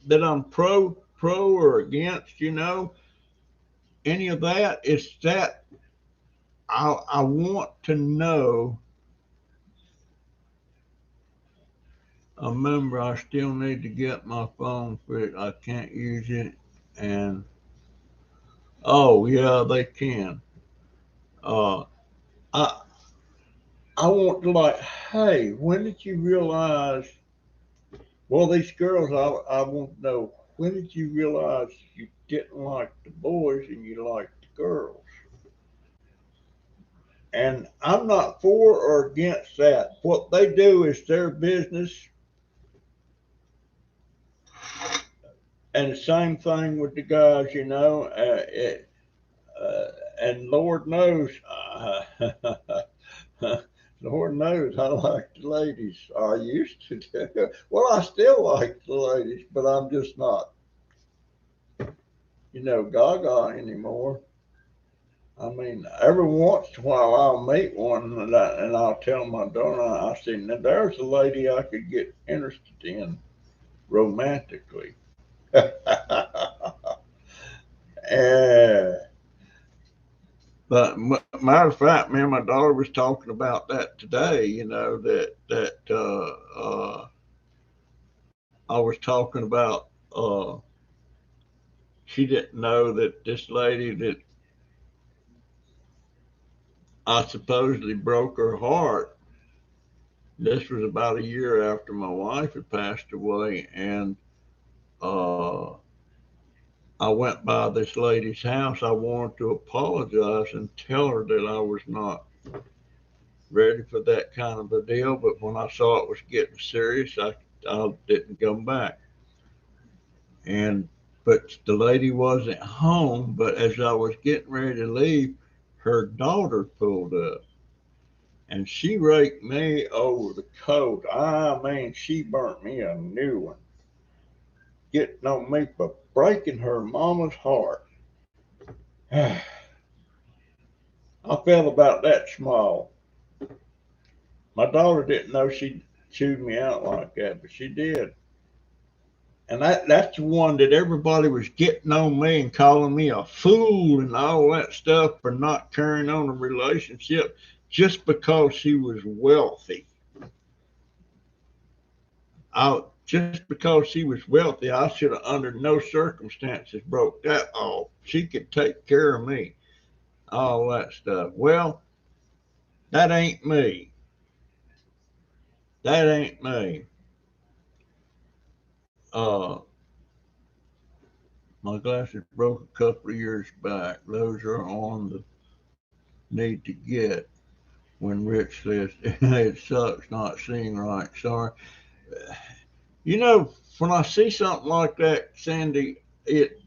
that I'm pro or against, any of that. It's that I want to know. Remember, I still need to get my phone fixed. I can't use it, and oh yeah, they can. Uh, I I want to like, hey, when did you realize? Well, these girls, I want to know, when did you realize you didn't like the boys and you liked the girls? And I'm not for or against that. What they do is their business. And the same thing with the guys, and Lord knows, Lord knows I like the ladies. I used to do. Well, I still like the ladies, but I'm just not, gaga anymore. I mean, every once in a while I'll meet one, and I'll tell my daughter, I say, now there's a lady I could get interested in romantically. And, but matter of fact, me and my daughter was talking about that today. I was talking about. She didn't know that this lady that I supposedly broke her heart. This was about a year after my wife had passed away, and uh, I went by this lady's house. I wanted to apologize and tell her that I was not ready for that kind of a deal, but when I saw it was getting serious, I didn't come back. And but the lady wasn't home. But as I was getting ready to leave, her daughter pulled up, and she raked me over the coat. I mean, she burnt me a new one. getting on me for breaking her mama's heart. I felt about that small. My daughter didn't know she chewed me out like that, but she did. And that's the one that everybody was getting on me and calling me a fool and all that stuff for not carrying on a relationship just because she was wealthy. Just because she was wealthy, I should have under no circumstances broke that off. She could take care of me, all that stuff. Well, that ain't me. That ain't me. Uh, my glasses broke a couple of years back. Those are on the need to get. When Rich says it sucks not seeing right. Sorry. You know, when I see something like that, Sandy, it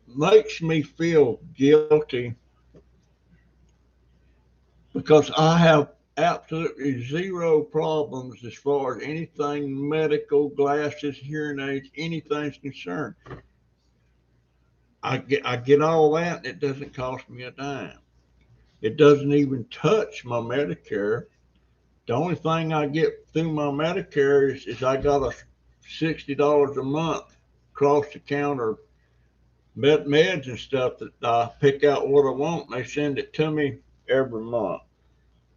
makes me feel guilty because I have absolutely zero problems as far as anything medical, glasses, hearing aids, anything's concerned. I get all that, and it doesn't cost me a dime. It doesn't even touch my Medicare. The only thing I get through my Medicare is I got a $60 a month across the counter meds and stuff that I pick out what I want and they send it to me every month.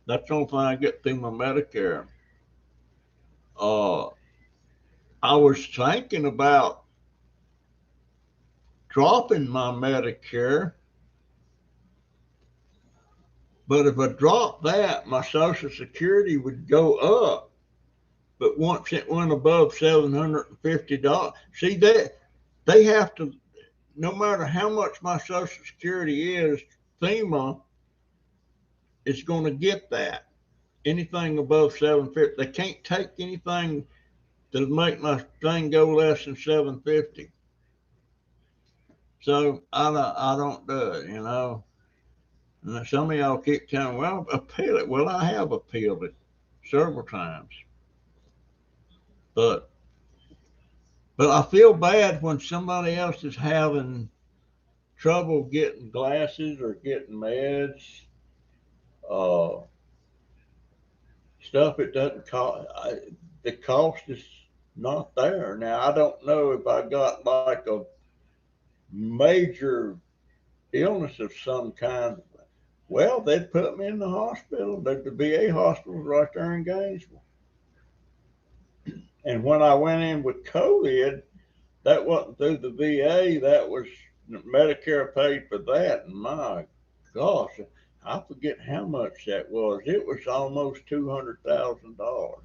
That's the only thing I get through my Medicare. Uh, I was thinking about dropping my Medicare, but if I dropped that, my Social Security would go up. But once it went above $750, see that they have to, no matter how much my Social Security is, FEMA is going to get that. Anything above 750, they can't take anything that'll make my thing go less than 750. So I don't do it, you know. And some of y'all keep telling me, well, appeal it. Well, I have appealed it several times, but I feel bad when somebody else is having trouble getting glasses or getting meds. Uh, Stuff it doesn't cost. The cost is not there. Now I don't know if I got like a major illness of some kind. Well, they'd put me in the hospital. The VA hospital right there in Gainesville. And when I went in with COVID, that wasn't through the VA. That was Medicare paid for that. And my gosh, I forget how much that was. It was almost $200,000.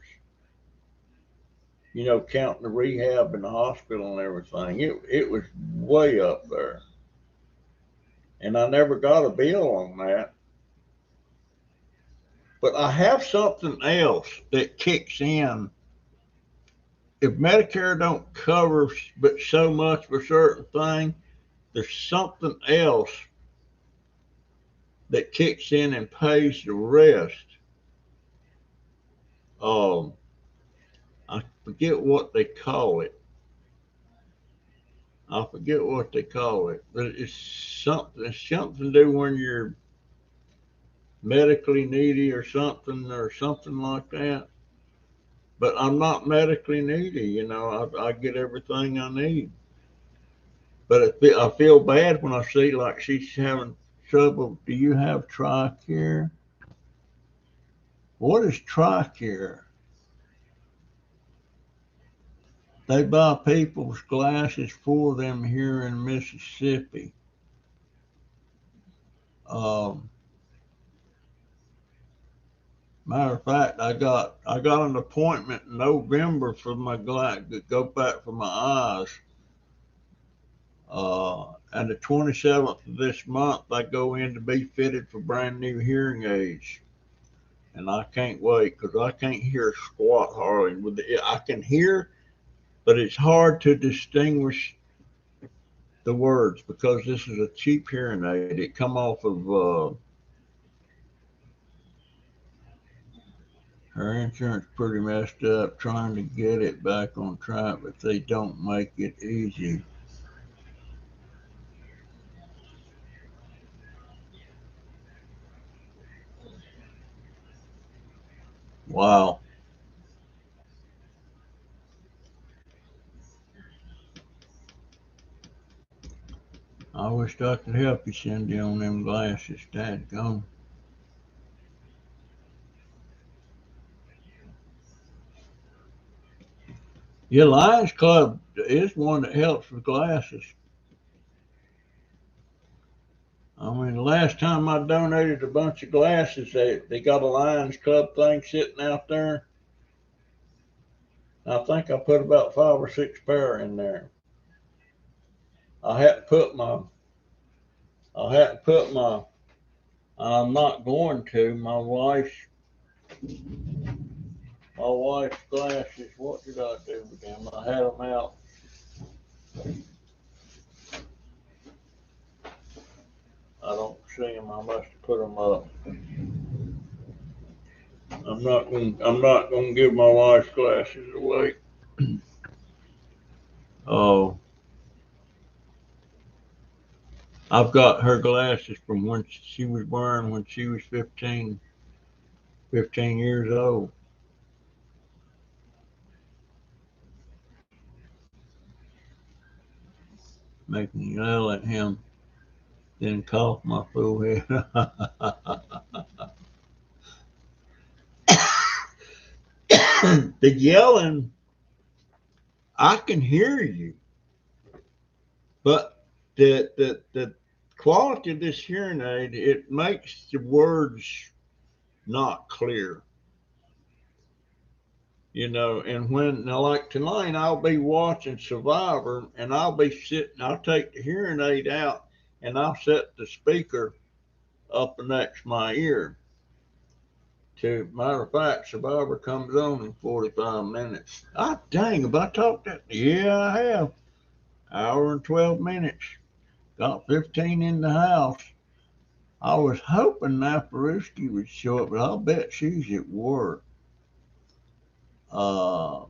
You know, counting the rehab and the hospital and everything. It was way up there. And I never got a bill on that. But I have something else that kicks in. If Medicare don't cover but so much for certain thing, there's something else that kicks in and pays the rest. Um, I forget what they call it. I forget what they call it, but it's something. It's something to do when you're medically needy or something like that. But I'm not medically needy, you know. I get everything I need. But I feel bad when I see like she's having trouble. Do you have TRICARE? What is TRICARE? They buy people's glasses for them here in Mississippi. Um, Matter of fact, I got an appointment in November for my glass to go back for my eyes. And the 27th of this month, I go in to be fitted for brand new hearing aids. And I can't wait because I can't hear squat hardly. I can hear, but it's hard to distinguish the words because this is a cheap hearing aid. It come off of Her insurance pretty messed up trying to get it back on track, but they don't make it easy. Wow. I wish I could help you, Cindy, on them glasses. Dadgone. Yeah, Lions Club is one that helps with glasses. I mean, the last time I donated a bunch of glasses, they got a Lions Club thing sitting out there. I think I put about 5 or 6 pair in there. I hadn't put my, I'm not going to, my wife's glasses. What did I do with them? I had them out. I don't see them. I must have put them up. I'm not going to give my wife's glasses away. Oh, I've got her glasses from when she was born, when she was 15 years old. Make me yell at him, then cough my full head. The yelling, I can hear you, but the quality of this hearing aid, it makes the words not clear. You know, and when now like tonight I'll be watching Survivor and I'll take the hearing aid out and I'll set the speaker up next my ear. Matter of fact, Survivor comes on in 45 minutes. Ah, dang, have I talked that? Yeah, I have. Hour and 12 minutes. Got 15 in the house. I was hoping Naparuski would show up, but I'll bet she's at work. I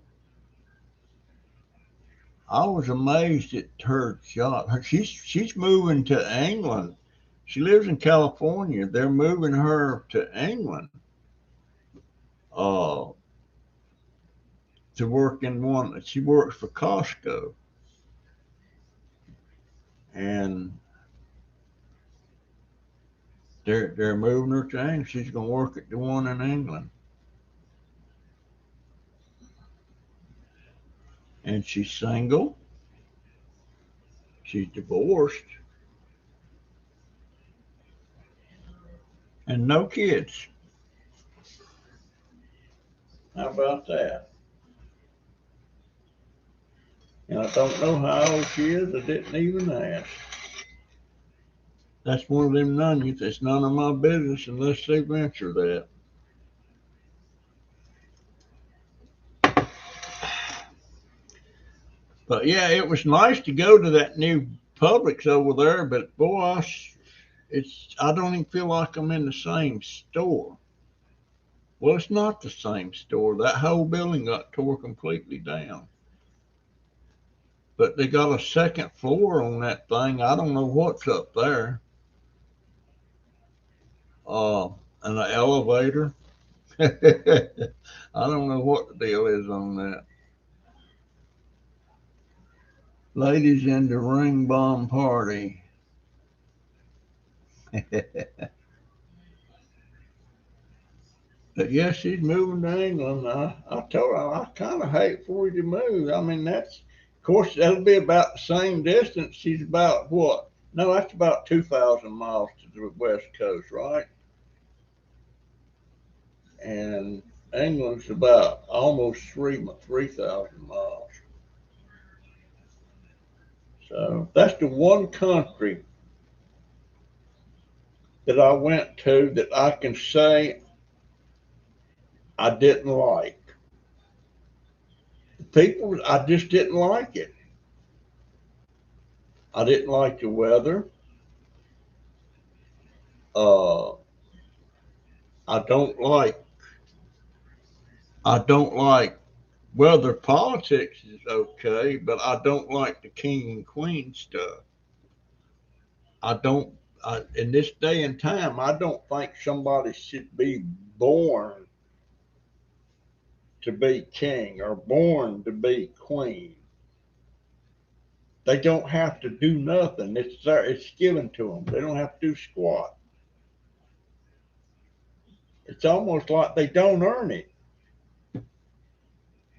was amazed at her job. She's moving to England. She lives in California. They're moving her to England uh, to work in one. She works for Costco, and they're moving her to England. She's going to work at the one in England, and she's single. She's divorced, and no kids. How about that? And I don't know how old she is. I didn't even ask. That's one of them nuns. It's none of my business unless they venture that. But yeah, it was nice to go to that new Publix over there. But boy, I don't even feel like I'm in the same store. Well, it's not the same store. That whole building got tore completely down. But they got a second floor on that thing. I don't know what's up there. And an elevator. I don't know what the deal is on that. Ladies in the ring bomb party. But yeah, she's moving to England. I told her I kind of hate for you to move. I mean, of course, that'll be about the same distance. She's about what? No, that's about 2,000 miles to the west coast, right? And England's about almost 3,000 miles. So that's the one country that I went to that I can say I didn't like. The people, I just didn't like it. I didn't like the weather. Uh, I don't like I don't like, well, their politics is okay, but I don't like the king and queen stuff. I don't, in this day and time, I don't think somebody should be born to be king or born to be queen. They don't have to do nothing. It's there. It's given to them. They don't have to do squat. It's almost like they don't earn it.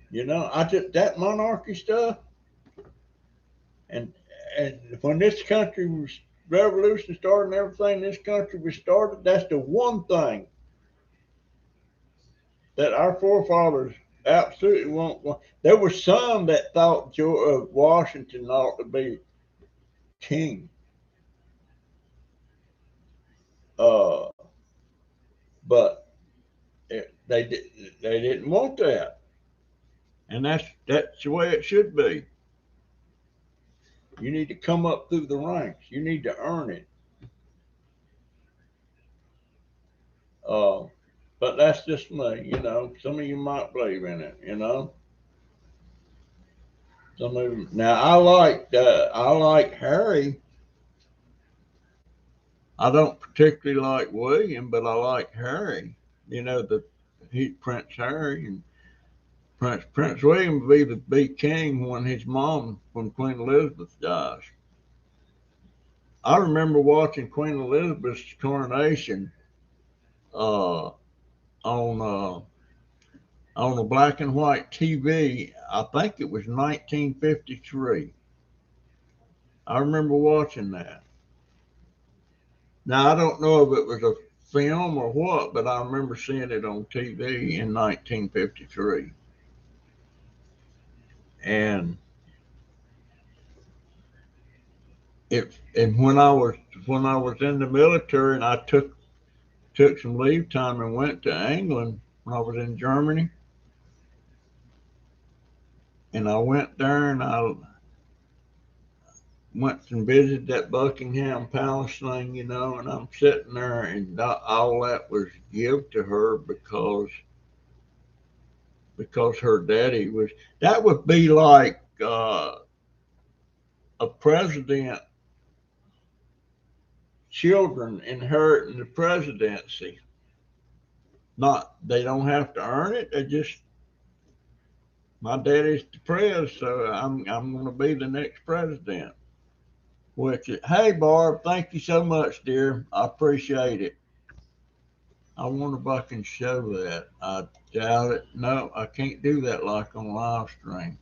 You know, I just that monarchy stuff, and and when this country was revolution started and everything, this country was started. That's the one thing that our forefathers absolutely won't. There were some that thought George Washington ought to be king, uh, but they didn't want that, and that's the way it should be. You need to come up through the ranks. You need to earn it. Uh, but that's just me, you know. Some of you might believe in it, you know. Some of you, now I like Harry. I don't particularly like William, but I like Harry. You know, he Prince Harry and Prince William will be king when Queen Elizabeth dies. I remember watching Queen Elizabeth's coronation uh, on on a black and white TV. I think it was 1953. I remember watching that. Now I don't know if it was a film or what, but I remember seeing it on TV in 1953. And and when I was in the military and I took some leave time and went to England when I was in Germany, and I went there and I went and visited that Buckingham Palace thing, you know, and I'm sitting there and all that was give to her because her daddy was. That would be like a president children inheriting the presidency. Not they don't have to earn it. They just my daddy's the pres, so I'm going to be the next president. Which, hey Barb, thank you so much, dear. I appreciate it. I wonder if I can show that. I doubt it. No, I can't do that like on LiveStream.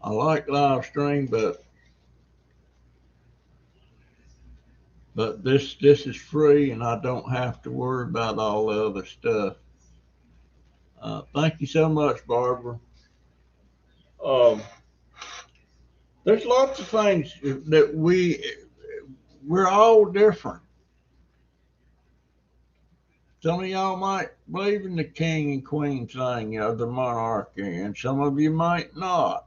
I like LiveStream, but this is free, and I don't have to worry about all the other stuff. Thank you so much, Barbara. Um, there's lots of things that we're all different. Some of y'all might believe in the king and queen thing, you know, the monarchy, and some of you might not.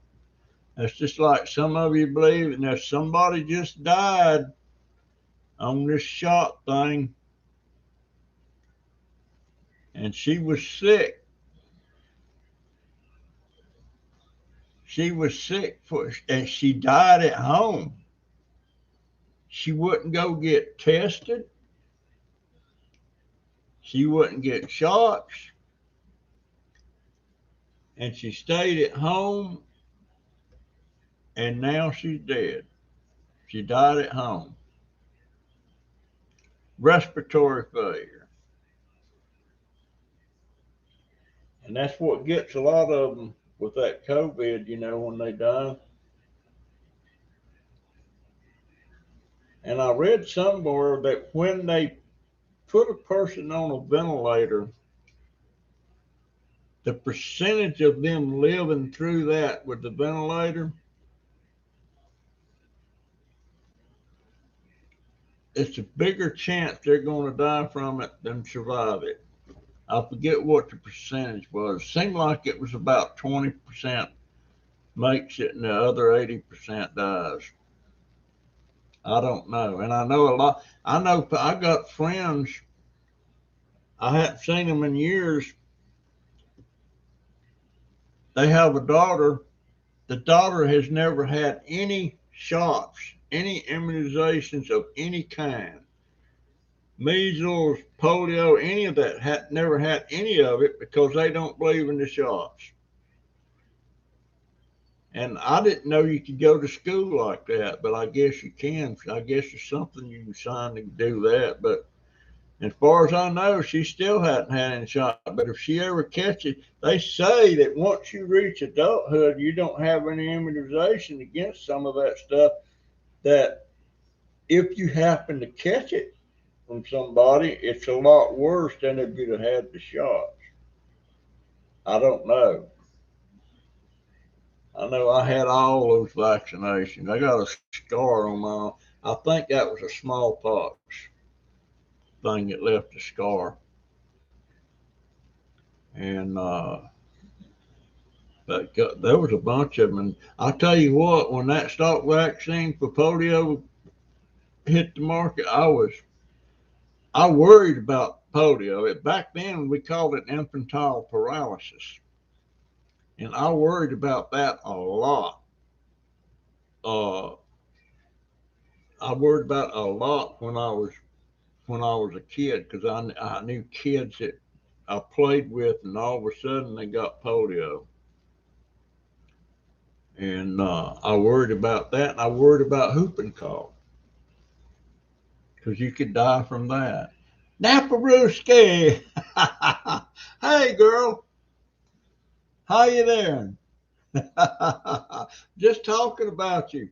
It's just like some of you believe, and if somebody just died on this shot thing, and she was sick. She was sick and she died at home. She wouldn't go get tested. She wouldn't get shots, and she stayed at home. And now she's dead. She died at home. Respiratory failure. And that's what gets a lot of them with that COVID, you know, when they die. And I read somewhere that when they put a person on a ventilator, the percentage of them living through that with the ventilator, it's a bigger chance they're going to die from it than survive it. I forget what the percentage was. It seemed like it was about 20% makes it and the other 80% dies. I don't know. And I know a lot. I know I got friends, I hadn't seen them in years, they have a daughter. The daughter has never had any shots, any immunizations of any kind, measles, polio, any of that. Never had any of it because they don't believe in the shots. And I didn't know you could go to school like that, but I guess you can. I guess it's something you can sign to do that. But as far as I know, she still hadn't had any shot. But if she ever catches, they say that once you reach adulthood, you don't have any immunization against some of that stuff. That if you happen to catch it from somebody, it's a lot worse than if you'd have had the shots. I don't know. I know I had all those vaccinations. I got a scar on my. I think that was a smallpox thing that left a scar, and but there was a bunch of them. And I tell you what, when that stock vaccine for polio hit the market, I worried about polio. Back then we called it infantile paralysis, and I worried about that a lot. Uh, I worried about it a lot when I was a kid because I knew kids that I played with, and all of a sudden they got polio. And I worried about that, and I worried about whooping cough because you could die from that. Naparuski! Hey, girl, how you doing? Just talking about you.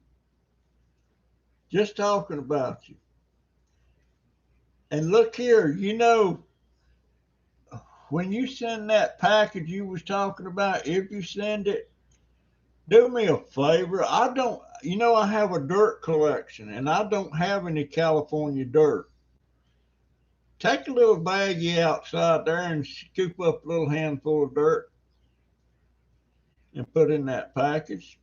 Just talking about you. And look here, when you send that package you was talking about, if you send it, do me a favor. I don't, I have a dirt collection and I don't have any California dirt. Take a little baggie outside there and scoop up a little handful of dirt and put in that package.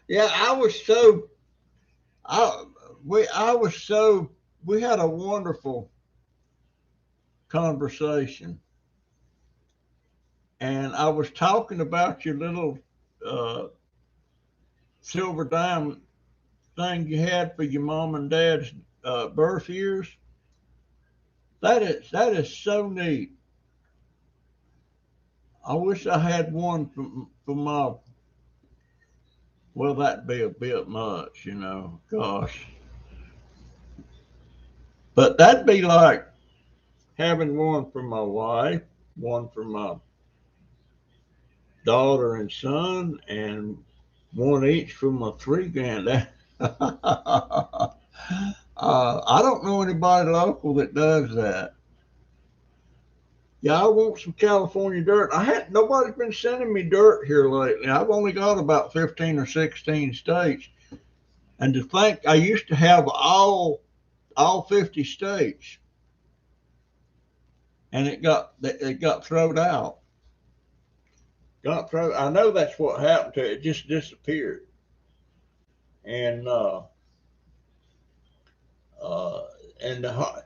Yeah, I, I was so, we had a wonderful conversation. And I was talking about your little uh, silver diamond thing you had for your mom and dad's birth years. That is so neat. I wish I had one for my. Well, that'd be a bit much, Gosh, but that'd be like having one for my wife, one for my daughter and son, and one each for my three grand. I don't know anybody local that does that. Yeah, I want some California dirt. Nobody's been sending me dirt here lately. I've only got about 15 or 16 states. And to think I used to have all 50 states and it got thrown out. I know that's what happened to it. It just disappeared. And uh and I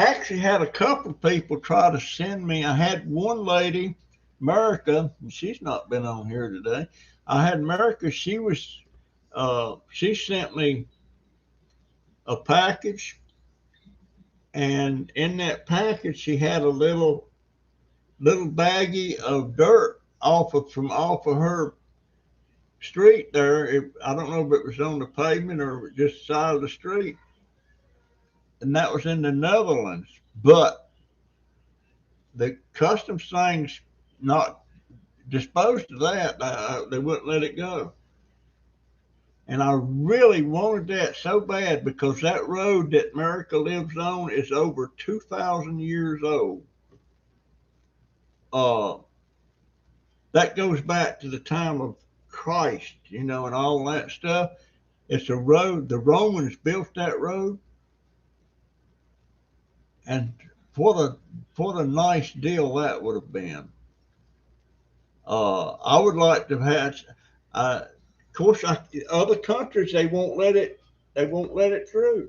actually had a couple of people try to send me. I had one lady, America, she's not been on here today. I had America. She sent me a package, and in that package she had a little baggie of dirt off of her street there. I don't know if it was on the pavement or just the side of the street, and that was in the Netherlands. But the customs things not disposed of that. They wouldn't let it go. And I really wanted that so bad because that road that America lives on is over 2,000 years old. Uh, that goes back to the time of Christ, and all that stuff. It's a road. The Romans built that road, and what a nice deal that would have been. I would like to have had. Of course, other countries they won't let it. They won't let it through.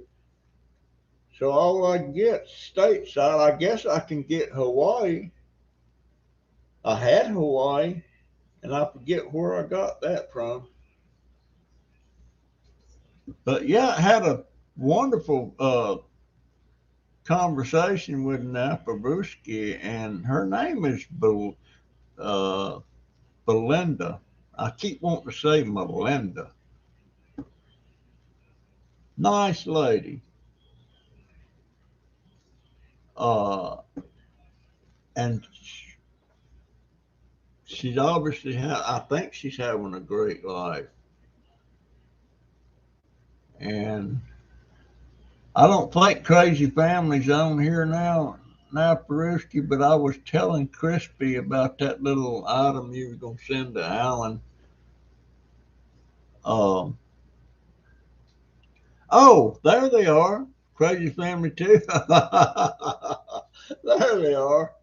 So all I get stateside, I guess I can get Hawaii. I had Hawaii, and I forget where I got that from. But yeah, I had a wonderful conversation with Naparuski, and her name is Belinda. I keep wanting to say Melinda. Nice lady. Uh, and she's obviously, I think she's having a great life. And I don't think Crazy Family's on here now, Peruski, but I was telling Crispy about that little item you were going to send to Alan. Um, oh, there they are. Crazy Family too. There they are.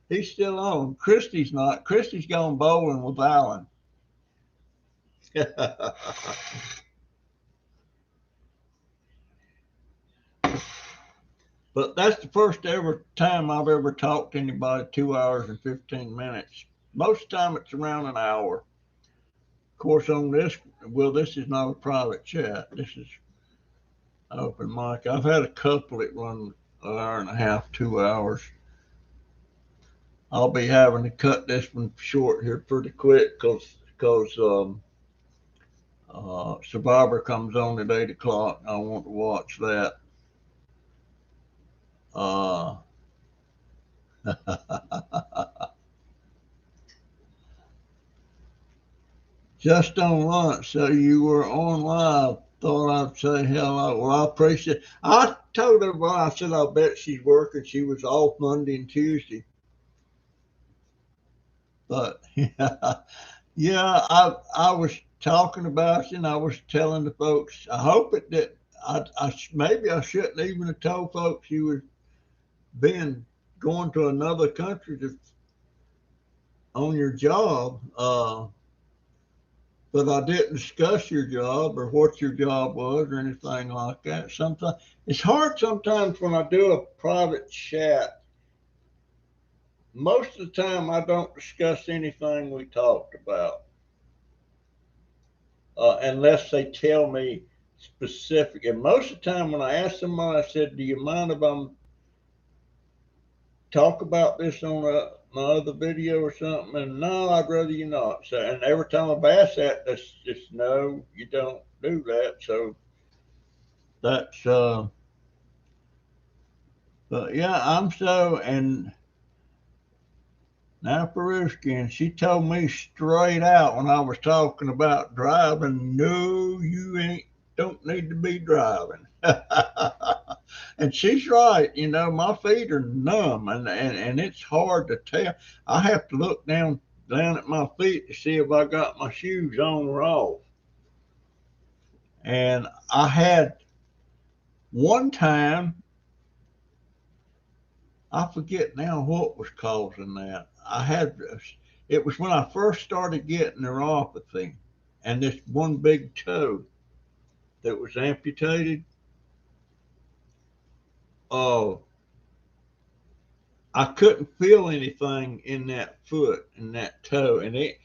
He's still on. Christy's not. Christy's gone bowling with Alan. But that's the first ever time I've ever talked to anybody 2 hours and 15 minutes. Most of the time it's around an hour. Of course, on this, well, this is not a private chat. This is open mic. I've had a couple that run an hour and a half, 2 hours. I'll be having to cut this one short here pretty quick because Survivor comes on at 8 o'clock. I want to watch that. Just on lunch, so you were on live. Thought I'd say hello. Well, I appreciate it. I told everybody, I said, I bet she's working. She was off Monday and Tuesday. But yeah, I was talking about you, and I was telling the folks, I hope it did. Maybe I shouldn't even have told folks you were going to another country on your job. But I didn't discuss your job or what your job was or anything like that. Sometimes it's hard sometimes when I do a private chat. Most of the time I don't discuss anything we talked about. Unless they tell me specific. And most of the time when I ask somebody, I said, do you mind if I'm talk about this on my other video or something? And no, I'd rather you not. So, and every time I've asked that, that's just no, you don't do that. So that's but yeah, and now Peruski, and she told me straight out when I was talking about driving, no, you don't need to be driving. And she's right, my feet are numb and it's hard to tell. I have to look down at my feet to see if I got my shoes on or off. And I had one time, I forget now what was causing that. It was when I first started getting neuropathy and this one big toe that was amputated. Oh, I couldn't feel anything in that foot and that toe, and it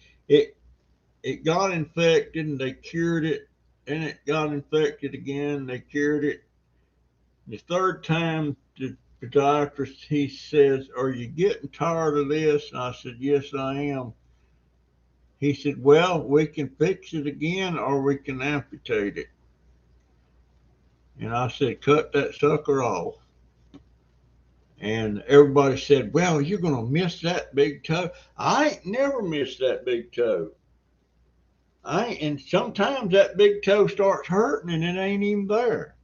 got infected, and they cured it, and it got infected again. They cured it. The third time, the podiatrist, he says, "Are you getting tired of this?" And I said, "Yes, I am." He said, "Well, we can fix it again, or we can amputate it." And I said, "Cut that sucker off." And everybody said, "Well, you're going to miss that big toe." I ain't never missed that big toe. And sometimes that big toe starts hurting and it ain't even there.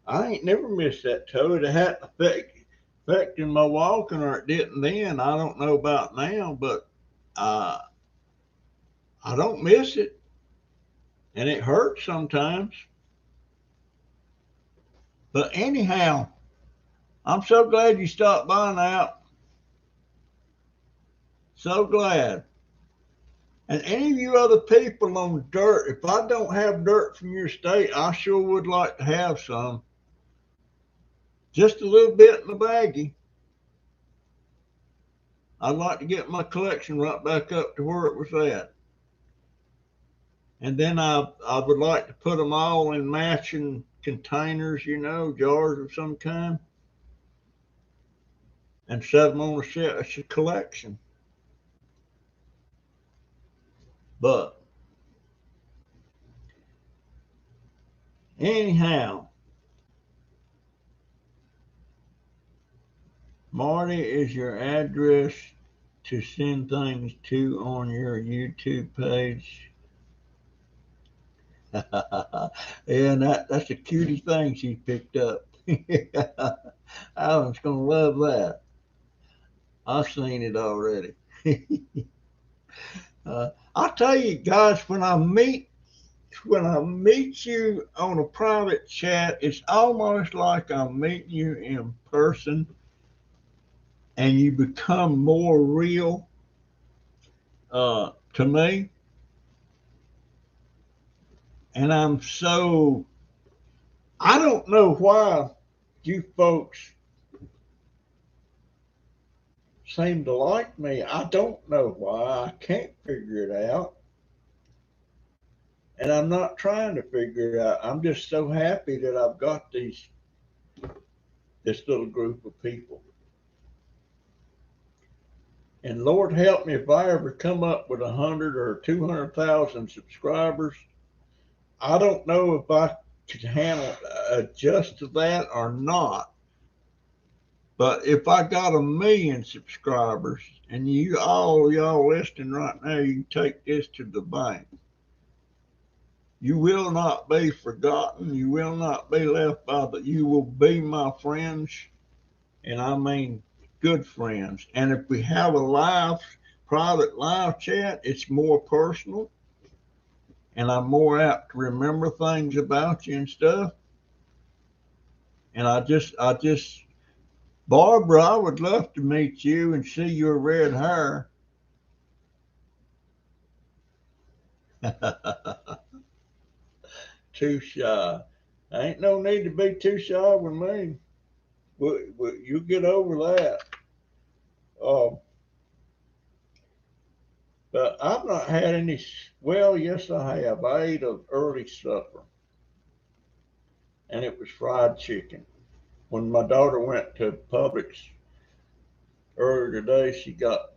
I ain't never missed that toe. It had affecting my walking, or it didn't then. I don't know about now, but I don't miss it. And it hurts sometimes. But anyhow, I'm so glad you stopped by now. So glad. And any of you other people on dirt, if I don't have dirt from your state, I sure would like to have some. just a little bit in the baggie. I'd like to get my collection right back up to where it was at. And then I would like to put them all in matching containers, you know, jars of some kind, and set them on a shelf. It's a collection. But anyhow, Marty is your address to send things to on your YouTube page. Yeah, and that's the cutest thing she picked up. Alan's gonna love that. I've seen it already. I'll tell you guys, when I meet you on a private chat, it's almost like I'm meeting you in person, and you become more real to me. And I don't know why you folks seem to like me. I don't know why. I can't figure it out. And I'm not trying to figure it out. I'm just so happy that I've got this little group of people. And Lord help me if I ever come up with 100 or 200,000 subscribers. I don't know if I could handle adjust to that or not. But if I got 1 million subscribers, and y'all listening right now, you can take this to the bank. You will not be forgotten. You will not be left by you will be my friends, and I mean good friends. And if we have a private live chat, it's more personal, and I'm more apt to remember things about you and stuff. And Barbara, I would love to meet you and see your red hair. Too shy. Ain't no need to be too shy with me. You get over that. Um, but I've not had any. Well, yes, I have. I ate an early supper, and it was fried chicken. When my daughter went to Publix earlier today, she got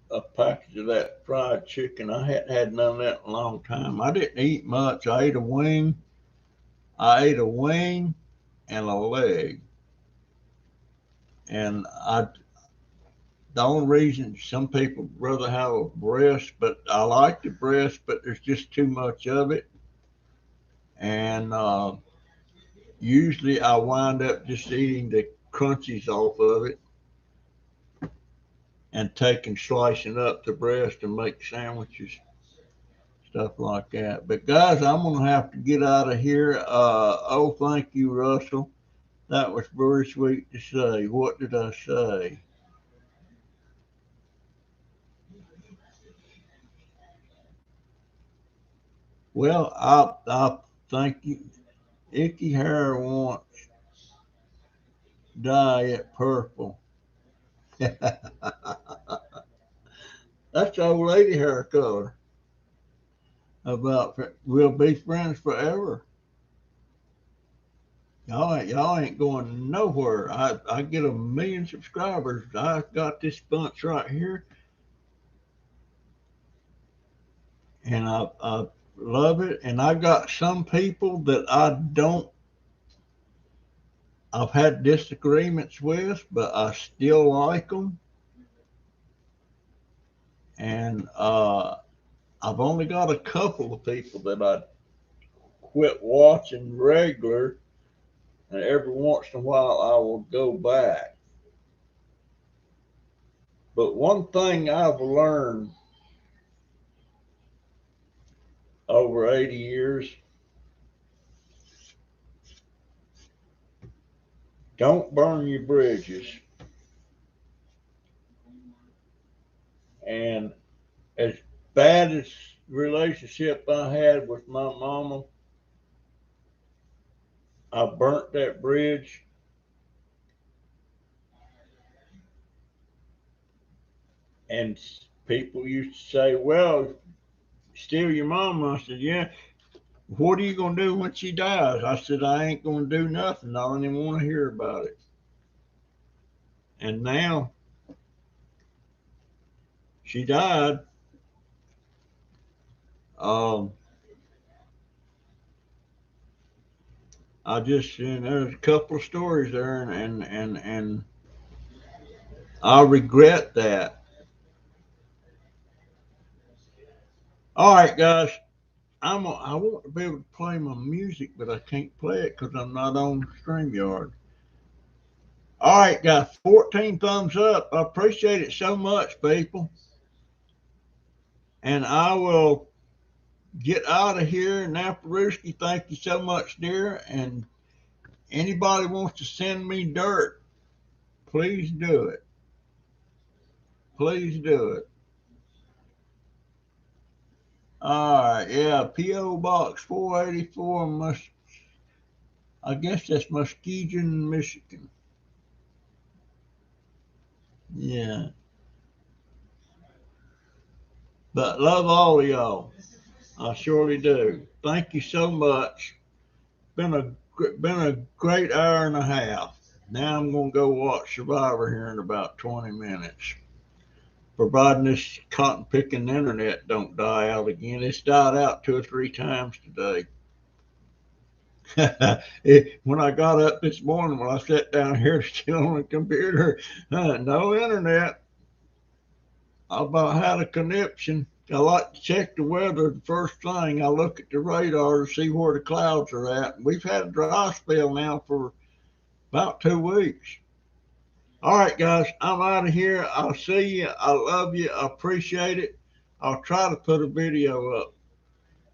a package of that fried chicken. I hadn't had none of that in a long time. I didn't eat much. I ate a wing. I ate a wing and a leg, and the only reason some people rather have a breast, but I like the breast, but there's just too much of it. And usually I wind up just eating the crunchies off of it and slicing up the breast and make sandwiches, stuff like that. But guys, I'm going to have to get out of here. Oh, thank you, Russell. That was very sweet to say. What did I say? Well, I thank you. Icky hair wants dye it purple. That's the old lady hair color. About we'll be friends forever. Y'all ain't going nowhere. I get 1 million subscribers. I got this bunch right here, and I love it. And I got some people that I don't. I've had disagreements with, but I still like them. And I've only got a couple of people that I quit watching regular, and every once in a while I will go back. But one thing I've learned over 80 years, don't burn your bridges. And as bad as relationship I had with my mama, I burnt that bridge and people used to say, well, steal your mama. I said, yeah. What are you going to do when she dies? I said, I ain't going to do nothing. I don't even want to hear about it. And now she died. Um, I just, there's a couple of stories there, and I regret that. All right, guys. I want to be able to play my music, but I can't play it because I'm not on StreamYard. All right, guys, 14 thumbs up. I appreciate it so much, people. And I will get out of here. Now, Peruski, thank you so much, dear. And anybody wants to send me dirt, please do it. Please do it. All right, yeah, P.O. Box 484, I guess that's Muskegon, Michigan. Yeah, but love all of y'all. I surely do. Thank you so much. Been a great hour and a half. Now I'm gonna go watch Survivor here in about 20 minutes. Providing this cotton picking internet don't die out again. It's died out 2 or 3 times today. When I got up this morning, when I sat down here to get on the computer, no internet. I about had a conniption. I like to check the weather the first thing. I look at the radar to see where the clouds are at. We've had a dry spell now for about 2 weeks. All right, guys, I'm out of here. I'll see you. I love you. I appreciate it. I'll try to put a video up.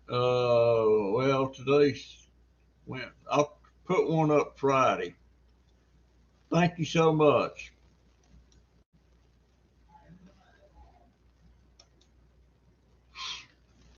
Well, today's I'll put one up Friday. Thank you so much.